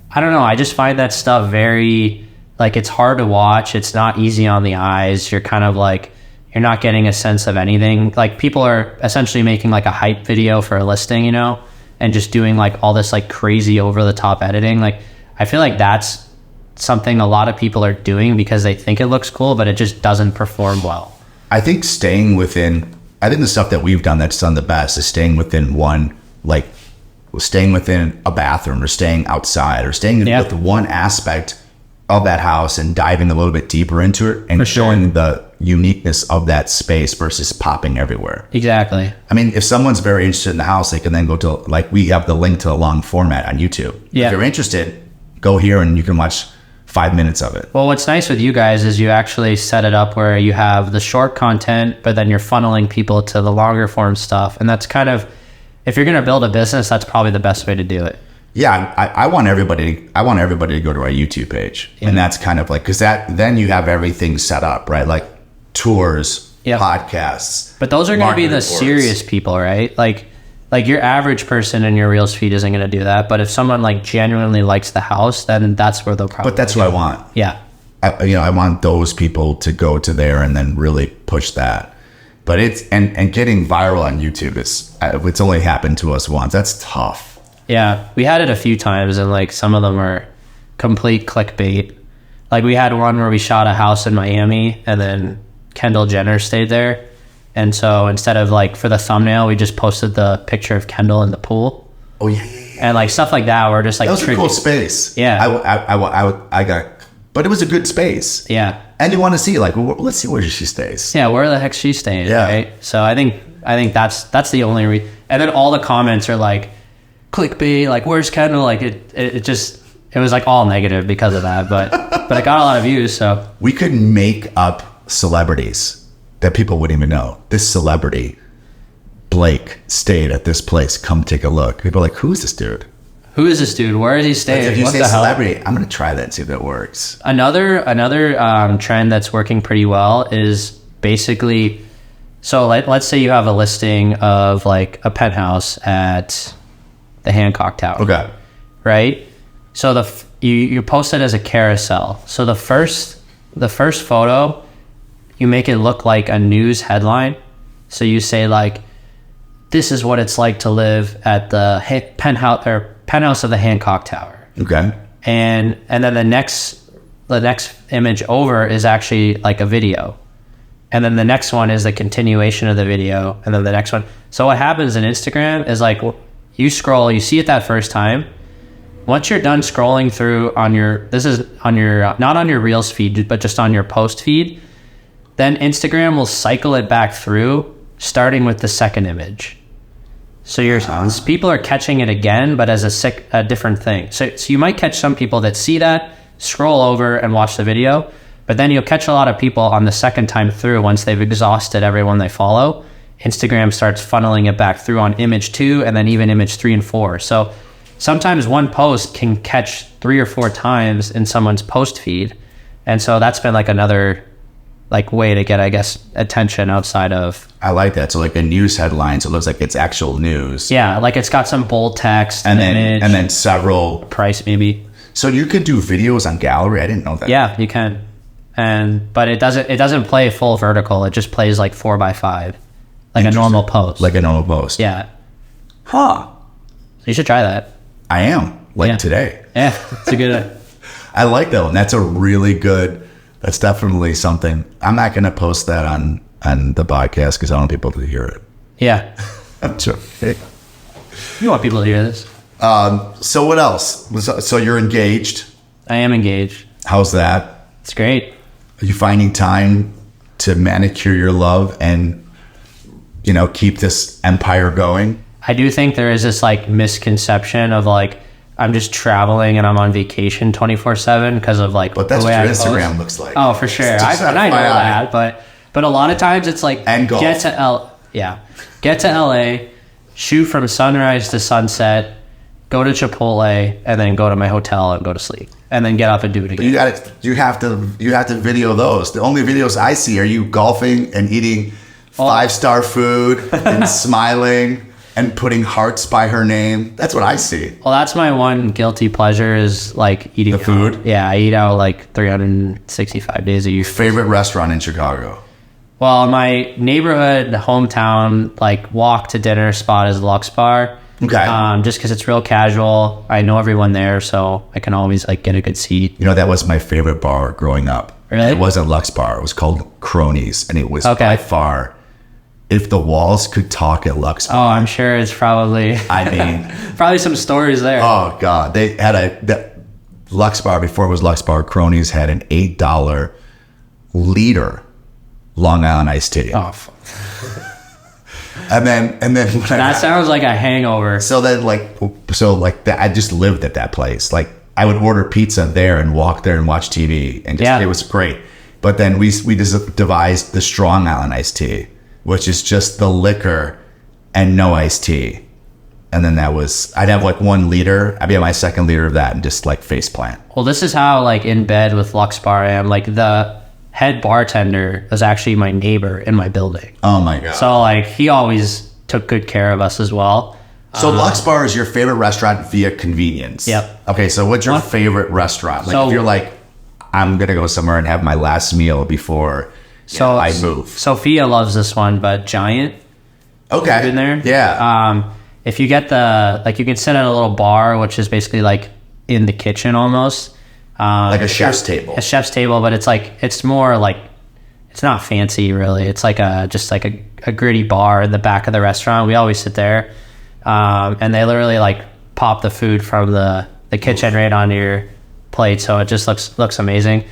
I don't know. I just find that stuff very, like, it's hard to watch. It's not easy on the eyes. You're kind of like, you're not getting a sense of anything. Like people are essentially making like a hype video for a listing, you know, and just doing like all this like crazy over the top editing. Like I feel like that's something a lot of people are doing because they think it looks cool, but it just doesn't perform well. I think the stuff that we've done that's done the best is staying within staying within a bathroom or staying outside or staying with one aspect of that house and diving a little bit deeper into it and showing the uniqueness of that space versus popping everywhere. Exactly. I mean, if someone's very interested in the house, they can then go to, like, we have the link to the long format on YouTube. Yeah. If you're interested, go here and you can watch 5 minutes of it. Well, what's nice with you guys is you actually set it up where you have the short content, but then you're funneling people to the longer form stuff. And that's kind of, if you're going to build a business, that's probably the best way to do it. Yeah, I want everybody to go to our YouTube page. Yeah. And that's kind of like, because then you have everything set up, right? Like tours, podcasts. But those are going to be the serious people, right? Like your average person in your Reels feed isn't going to do that. But if someone like genuinely likes the house, then that's where they'll probably. But that's what I want. Yeah. I want those people to go to there and then really push that. But it's and getting viral on YouTube it's only happened to us once. That's tough. Yeah, we had it a few times, and like some of them are complete clickbait. Like we had one where we shot a house in Miami, and then Kendall Jenner stayed there, and so instead of like for the thumbnail, we just posted the picture of Kendall in the pool. Oh yeah. And like stuff like that, where just like that was a cool space. Yeah, I got, but it was a good space. Yeah, and you want to see like, well, let's see where she stays. Yeah, where the heck's she staying? Yeah, right. So I think that's the only and then all the comments are like clickbait, like where's Kendall? Like it was like all negative because of that, but it got a lot of views. So we could make up celebrities that people wouldn't even know. This celebrity Blake stayed at this place, come take a look. People are like, who's this dude? Who is this dude? Where is he staying? If you say celebrity, I'm gonna try that and see if that works. Another trend that's working pretty well is basically, so let's say you have a listing of like a penthouse at the Hancock Tower. Okay. Right? So you post it as a carousel. So the first photo, you make it look like a news headline. So you say like, this is what it's like to live at the penthouse of the Hancock Tower. Okay. And then the next image over is actually like a video. And then the next one is the continuation of the video. And then the next one. So what happens in Instagram is like, you scroll, you see it that first time. Once you're done scrolling through not on your Reels feed, but just on your post feed, then Instagram will cycle it back through, starting with the second image. So people are catching it again, but as a different thing. So you might catch some people that see that, scroll over and watch the video, but then you'll catch a lot of people on the second time through once they've exhausted everyone they follow. Instagram starts funneling it back through on image 2 and then even image 3 and 4. So sometimes one post can catch 3 or 4 times in someone's post feed. And so that's been like another like way to get, I guess, attention outside of. I like that. So like a news headline, so it looks like it's actual news. Yeah, like it's got some bold text and image, then several price maybe. So you could do videos on gallery. I didn't know that. Yeah, you can. But it doesn't play full vertical. It just plays like 4x5. Like a normal post. Like a normal post. Yeah. Huh. You should try that. I am. Today. Yeah, it's a good. I like that one. That's a really good. That's definitely something. I'm not going to post that on the podcast because I want people to hear it. Yeah. I'm sure. Hey. You want people to hear this. So what else? So you're engaged. I am engaged. How's that? It's great. Are you finding time to manicure your love and keep this empire going? I do think there is this like misconception of like I'm just traveling and I'm on vacation 24/7 because of like but that's the way what your Instagram looks like. Oh, for sure. I know that, but a lot of times it's like and golf. Get to LA, shoot from sunrise to sunset, go to Chipotle, and then go to my hotel and go to sleep, and then get up and do it again. You have to video those. The only videos I see are you golfing and eating 5-star food and smiling and putting hearts by her name. That's what I see. Well, that's my one guilty pleasure is like eating the food. Yeah, I eat out like 365 days a year. Favorite restaurant in Chicago? Well, my neighborhood, hometown, like walk to dinner spot is Lux Bar. Okay. Just because it's real casual. I know everyone there, so I can always like get a good seat. You know, that was my favorite bar growing up. Really? It wasn't Lux Bar. It was called Cronies, and it was Okay. by far, if the walls could talk at Lux Oh, Bar. I'm sure it's probably I mean, probably some stories there. oh God, they had the Lux Bar, before it was Lux Bar, Cronies had an $8 liter Long Island iced tea. Oh, fuck. And then when That sounds like a hangover. I just lived at that place. Like, I would order pizza there and walk there and watch TV, and it was great. But then we just devised the Strong Island iced tea, which is just the liquor and no iced tea. And then I'd have like 1 liter. I'd be on my second liter of that and just like face plant. Well, this is how like in bed with Lux Bar I am. Like the head bartender was actually my neighbor in my building. Oh my God. So like he always took good care of us as well. So Lux Bar is your favorite restaurant via convenience. Yep. Okay, so what's your favorite restaurant? Like, So- if you're like, I'm gonna go somewhere and have my last meal before I move. Sophia loves this one, but Giant. Okay. Been there? Yeah. If you get you can sit at a little bar, which is basically like in the kitchen almost. Like a chef's table. A chef's table, but it's more like, it's not fancy really. It's like just like a gritty bar in the back of the restaurant. We always sit there. And they literally like pop the food from the kitchen right onto your plate. So it just looks amazing.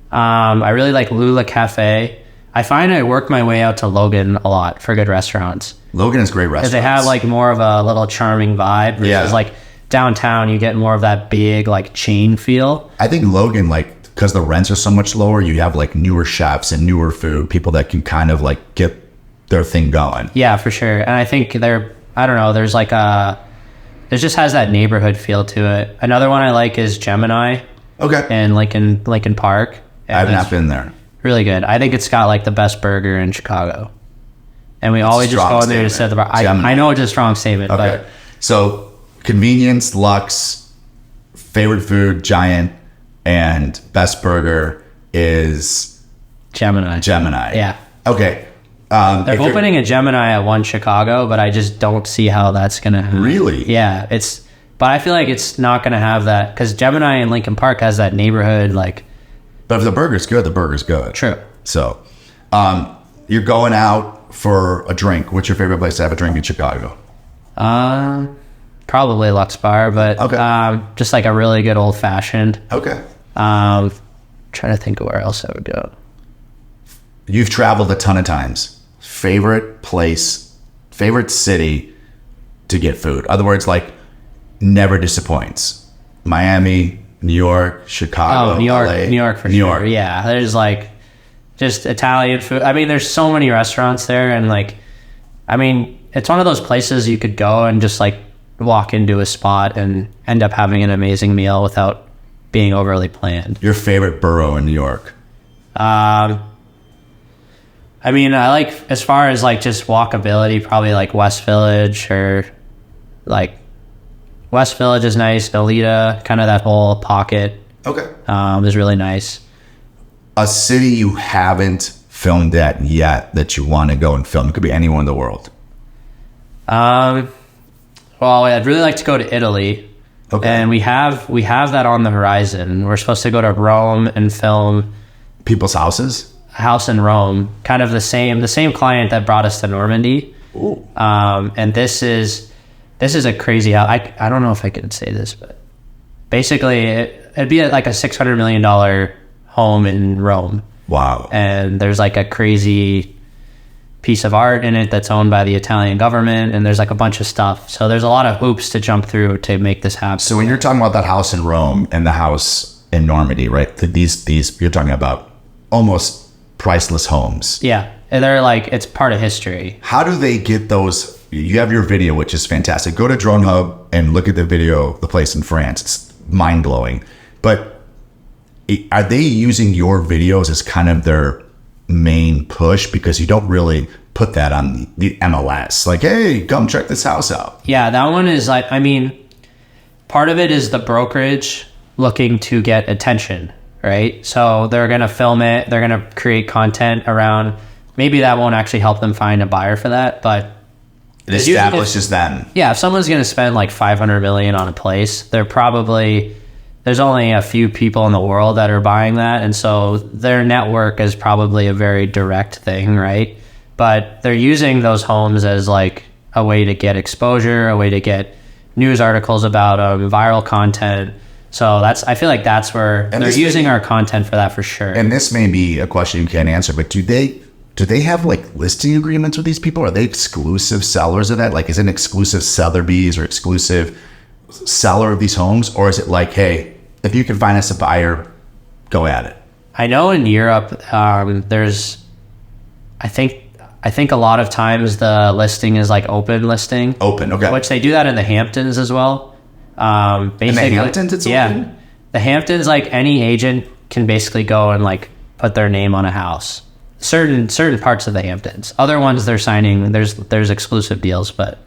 I really like Lula Cafe. I find I work my way out to Logan a lot for good restaurants. Logan is a great restaurant. Because they have like more of a little charming vibe. Versus like downtown, you get more of that big like chain feel. I think Logan, like, because the rents are so much lower, you have like newer chefs and newer food, people that can kind of like get their thing going. Yeah, for sure. And I think I don't know, there's like it just has that neighborhood feel to it. Another one I like is Gemini Okay. in Lincoln Park. I have And not it's been there. really good. I think it's got like the best burger in Chicago. And we always just strong go in there to statement. set the bar. Gemini. I know it's a strong statement, Okay. So convenience, Lux, favorite food, Giant, and best burger is but Gemini. Yeah. Okay. They're opening a Gemini at One Chicago, but I just don't see how that's going to happen. Really? Yeah. But I feel like it's not going to have that, because Gemini in Lincoln Park has that neighborhood, like. But if the burger's good, the burger's good. True. So, you're going out for a drink. What's your favorite place to have a drink in Chicago? Probably Lux Bar, but Okay. just like a really good old fashioned. Okay. Trying to think of where else I would go. You've traveled a ton of times. Favorite place, favorite city to get food. Other words, like, never disappoints. Miami, New York, Chicago, Oh, New York, LA. New York for New sure. York. Yeah, there's like just Italian food. I mean, there's so many restaurants there, and like, I mean, it's one of those places you could go and just like walk into a spot and end up having an amazing meal without being overly planned. Your favorite borough in New York? I mean, I like, as far as like just walkability, probably like West Village, or like West Village is nice. Nolita, kind of that whole pocket, Okay. is really nice. A city you haven't filmed at yet that you want to go and film. It could be anywhere in the world. Well, I'd really like to go to Italy. Okay. And we have that on the horizon. We're supposed to go to Rome and film People's houses? a house in Rome, kind of the same client that brought us to Normandy. Ooh. And this is a crazy house. I don't know if I could say this, but basically it'd be like a $600 million home in Rome. Wow. And there's like a crazy piece of art in it that's owned by the Italian government, and there's like a bunch of stuff. So there's a lot of hoops to jump through to make this happen. So when you're talking about that house in Rome and the house in Normandy, right? These you're talking about almost priceless homes. Yeah, and they're like, it's part of history. How do they get those? You have your video, which is fantastic. Go to Drone Hub and look at the video, the place in France. It's mind blowing. But are they using your videos as kind of their main push? Because you don't really put that on the MLS. Like, hey, come check this house out. Yeah, that one is like, I mean, part of it is the brokerage looking to get attention, right? So they're going to film it. They're going to create content around, maybe that won't actually help them find a buyer for that, but It establishes them. Yeah, if someone's going to spend like 500 million on a place, there's only a few people in the world that are buying that, and so their network is probably a very direct thing, right? But they're using those homes as like a way to get exposure, a way to get news articles about viral content. So I feel like that's where they're using our content for that for sure. And this may be a question you can't answer, but do they have like listing agreements with these people? Are they exclusive sellers of that? Like, is it an exclusive Sotheby's or exclusive seller of these homes? Or is it like, hey, if you can find us a buyer, go at it? I know in Europe, there's, I think a lot of times the listing is like open listing. Open, okay. Which they do that in the Hamptons as well. Basically, in the Hamptons, it's open? The Hamptons, like any agent can basically go and like put their name on a house. Certain parts of the Hamptons. Other ones they're signing, there's exclusive deals, but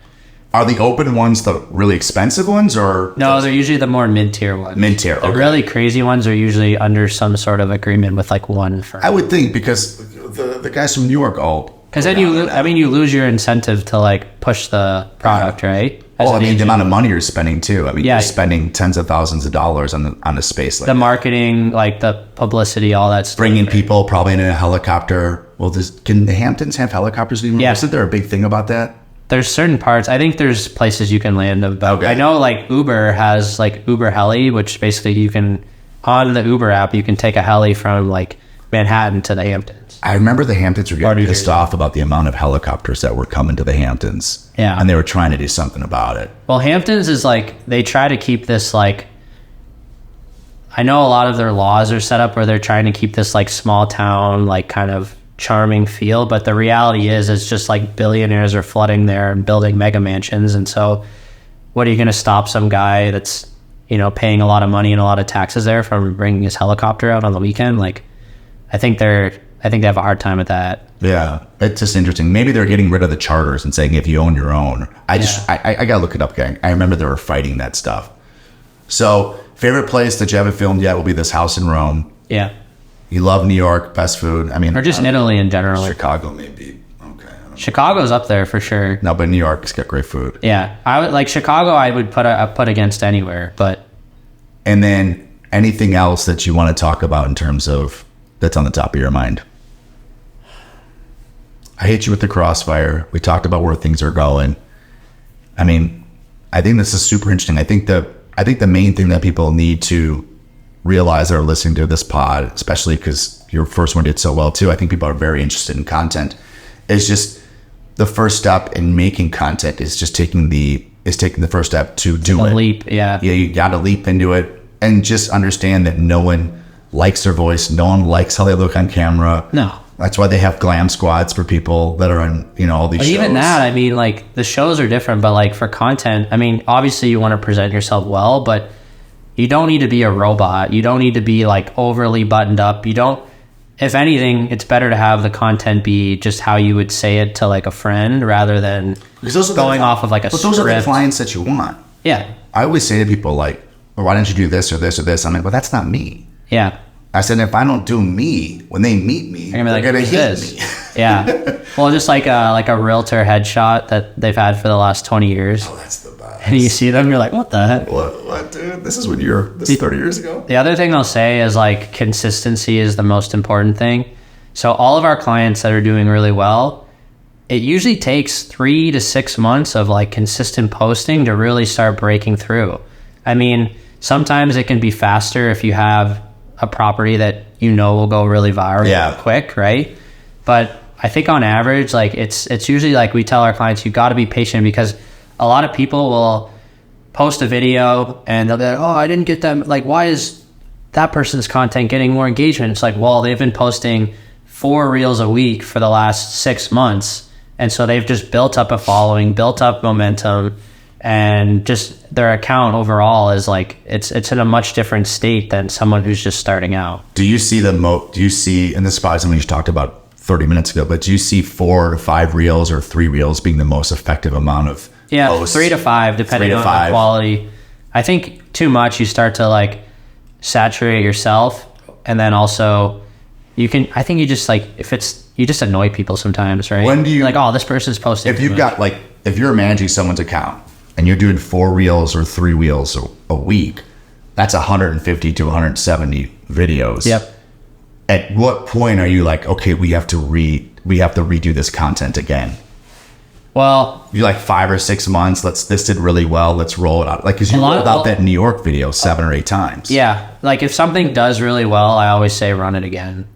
are the open ones the really expensive ones, or no? They're usually the more mid-tier ones. Mid-tier. Okay. The really crazy ones are usually under some sort of agreement with like one firm. I would think, because the guys from New York because then you lose your incentive to like push the product, right? Well, I mean, the amount of money you're spending too. I mean, yeah, you're spending tens of thousands of dollars on the space. Like the marketing, like the publicity, all that stuff. Bringing people probably in a helicopter. Well, can the Hamptons have helicopters anymore? Yeah. Isn't there a big thing about that? There's certain parts. I think there's places you can land them. Okay. I know like Uber has like Uber Heli, which basically you can, on the Uber app, you can take a heli from like Manhattan to the Hamptons. I remember the Hamptons were getting pissed off about the amount of helicopters that were coming to the Hamptons. Yeah. And they were trying to do something about it. Well, Hamptons is like, they try to keep this like, I know a lot of their laws are set up where they're trying to keep this like small town, like kind of charming feel, but the reality is it's just like billionaires are flooding there and building mega mansions. And so what are you going to stop some guy that's, paying a lot of money and a lot of taxes there from bringing his helicopter out on the weekend? Like, I think they have a hard time with that. Yeah, it's just interesting. Maybe they're getting rid of the charters and saying if you own your own. I gotta look it up again. I remember they were fighting that stuff. So, favorite place that you haven't filmed yet will be this house in Rome. Yeah. You love New York, best food. I mean, or just Italy in general. Chicago maybe. Okay. Chicago's up there for sure. No, but New York's got great food. Yeah, I would like Chicago. I would put against anywhere, but. And then anything else that you want to talk about in terms of that's on the top of your mind? I hit you with the crossfire. We talked about where things are going. I mean, I think this is super interesting. I think the main thing that people need to realize that are listening to this pod, especially because your first one did so well too, I think people are very interested in content, is just the first step in making content is just taking the first step to do it. Leap, yeah. Yeah, you got to leap into it and just understand that no one likes their voice. No one likes how they look on camera. No. That's why they have glam squads for people that are on, all these shows. Even that, I mean, like, the shows are different, but, like, for content, I mean, obviously you want to present yourself well, but you don't need to be a robot. You don't need to be, like, overly buttoned up. If anything, it's better to have the content be just how you would say it to, like, a friend rather than going off of, like, a script. But those are the clients that you want. Yeah. I always say to people, like, well, why don't you do this or this or this? I'm like, well, that's not me. Yeah. I said, if I don't do me, when they meet me, they're going to hate me. Yeah. Well, just like a realtor headshot that they've had for the last 20 years. Oh, that's the best. And you see them, you're like, what the heck? What, dude? This is 30 years ago? The other thing I'll say is, like, consistency is the most important thing. So all of our clients that are doing really well, it usually takes 3 to 6 months of, like, consistent posting to really start breaking through. I mean, sometimes it can be faster if you have a property that will go really viral quick, right? But I think on average, like it's usually like we tell our clients, you got to be patient, because a lot of people will post a video and they'll be like, oh, I didn't get that. Like, why is that person's content getting more engagement? It's like, well, they've been posting 4 reels a week for the last 6 months. And so they've just built up a following, built up momentum, and just their account overall is like it's in a much different state than someone who's just starting out. Do you see and this is probably something you talked about 30 minutes ago, but do you see 4 to 5 reels or 3 reels being the most effective amount of posts? 3 to 5 depending on the quality. I think too much, you start to like saturate yourself, and then also you just annoy people sometimes, right? When do you like, oh, this person's posting if you've got like if you're managing someone's account and you're doing 4 reels or 3 reels a week, that's 150 to 170 videos. Yep. At what point are you like, okay, we have to redo this content again? Well, You're like 5 or 6 months. This did really well. Let's roll it out. Like, cause you rolled out that New York video 7 or 8 times. Yeah. Like if something does really well, I always say run it again.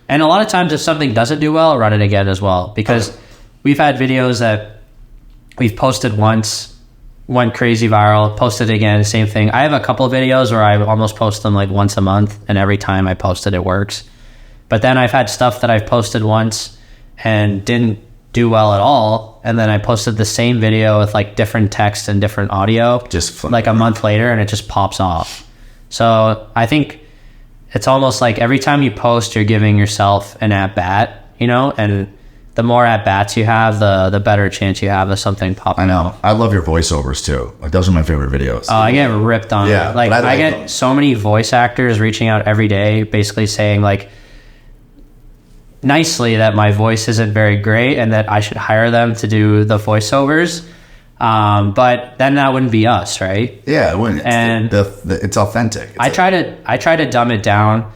And a lot of times if something doesn't do well, run it again as well. Because we've had videos that we've posted once, went crazy viral, posted again, same thing. I have a couple of videos where I almost post them like once a month, and every time I post it works. But then I've had stuff that I've posted once and didn't do well at all, and then I posted the same video with like different text and different audio Just like a month later, and it just pops off. So I think it's almost like every time you post, you're giving yourself an at-bat, you know, and the more at-bats you have, the better chance you have of something popping. I know. I love your voiceovers too. Like, those are my favorite videos. Oh, I get ripped on. Yeah, Like but I I get them. so many voice actors reaching out every day, basically saying like, nicely that my voice isn't very great and that I should hire them to do the voiceovers. But then that wouldn't be us, right? Yeah, it wouldn't. And it's authentic. I try to dumb it down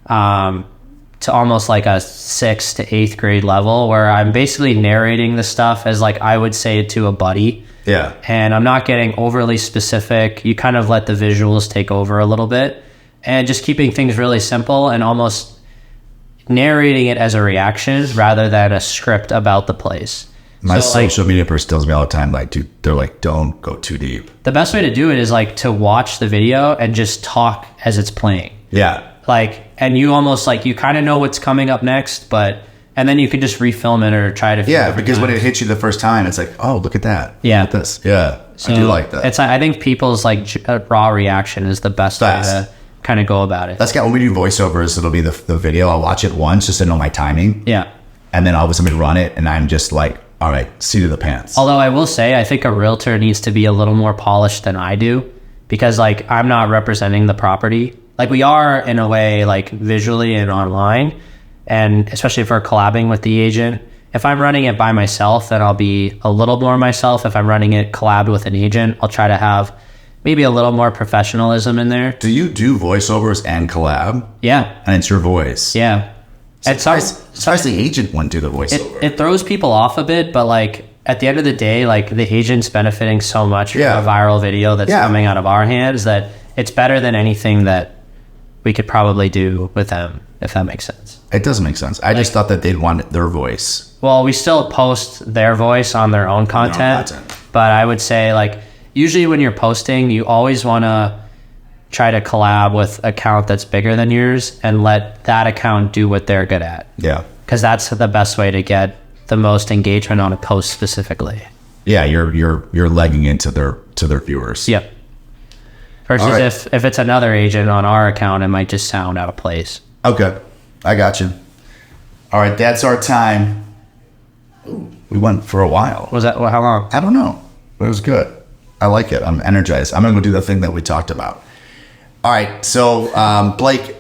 to almost like a 6th to 8th grade level, where I'm basically narrating the stuff as like I would say it to a buddy. Yeah. And I'm not getting overly specific. You kind of let the visuals take over a little bit, and just keeping things really simple and almost narrating it as a reaction rather than a script about the place. My So, like, social media person tells me all the time, like, dude, they're like, don't go too deep. the best way to do it is like to watch the video and just talk as it's playing. Yeah. Like, and you almost like, you kind of know what's coming up next, and then you can just refilm it or try to. Yeah, because when it hits you the first time, it's like, oh, look at that. Yeah. Look at this. Yeah. So I do like that. I think people's like raw reaction is the best way to kind of go about it. That's got when we do voiceovers, it'll be the video. I'll watch it once just to know my timing. Yeah. And then all of a sudden we run it and I'm just like, all right, seat of the pants. Although I will say, I think a realtor needs to be a little more polished than I do, because like I'm not representing the property. Like we are in a way, like visually and online, and especially if we're collabing with the agent. If I'm running it by myself, then I'll be a little more myself. If I'm running it collabed with an agent, I'll try to have maybe a little more professionalism in there. Do you do voiceovers and collab? Yeah. And it's your voice? Yeah. Sometimes the agent wouldn't do the voiceover. It throws people off a bit, but like at the end of the day, like the agent's benefiting so much from a viral video that's coming out of our hands that it's better than anything that we could probably do with them, if that makes sense. It does make sense. I just thought that they'd want their voice. Well, we still post their voice on their own content. But I would say like usually when you're posting, you always want to try to collab with an account that's bigger than yours and let that account do what they're good at. Yeah. Because that's the best way to get the most engagement on a post specifically. Yeah, you're legging into their viewers. Yep. Versus if it's another agent on our account, it might just sound out of place. Okay, I got you. All right, that's our time. Ooh, we went for a while. Was that how long? I don't know, but it was good. I like it. I'm energized. I'm gonna go do the thing that we talked about. All right, so Blake,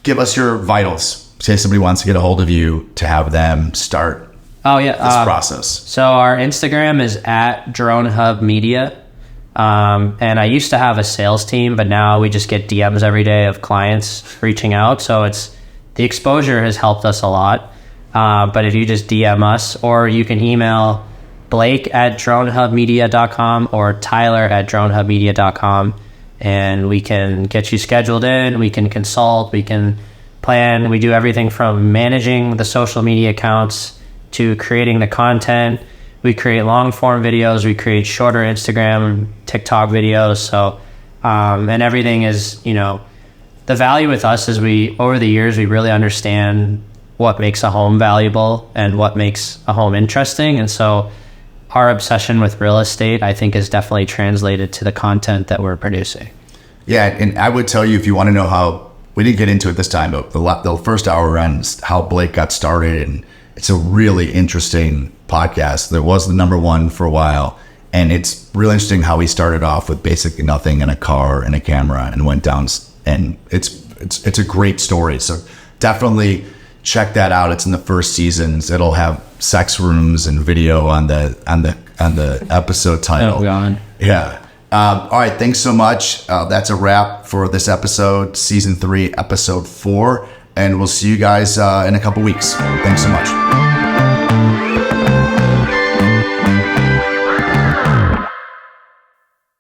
give us your vitals. Say somebody wants to get a hold of you to have them start this process. So our Instagram is at Drone Hub Media. And I used to have a sales team, but now we just get DMs every day of clients reaching out. So the exposure has helped us a lot. But if you just DM us, or you can email Blake at dronehubmedia.com or Tyler at dronehubmedia.com, and we can get you scheduled in. We can consult, we can plan. We do everything from managing the social media accounts to creating the content. We create long form videos. We create shorter Instagram, TikTok videos. So, and everything is, the value with us is over the years, we really understand what makes a home valuable and what makes a home interesting. And so our obsession with real estate, I think, is definitely translated to the content that we're producing. Yeah. And I would tell you, if you want to know how, we didn't get into it this time, but the first hour ends how Blake got started. And it's a really interesting podcast. There was the #1 for a while, and it's really interesting how he started off with basically nothing and a car and a camera and went down, and it's a great story. So definitely check that out. It's in the first seasons. It'll have sex rooms and video on the on the episode title. Oh, God. Yeah. All right. Thanks so much. That's a wrap for this episode, season 3, episode 4. And we'll see you guys in a couple weeks. Thanks so much.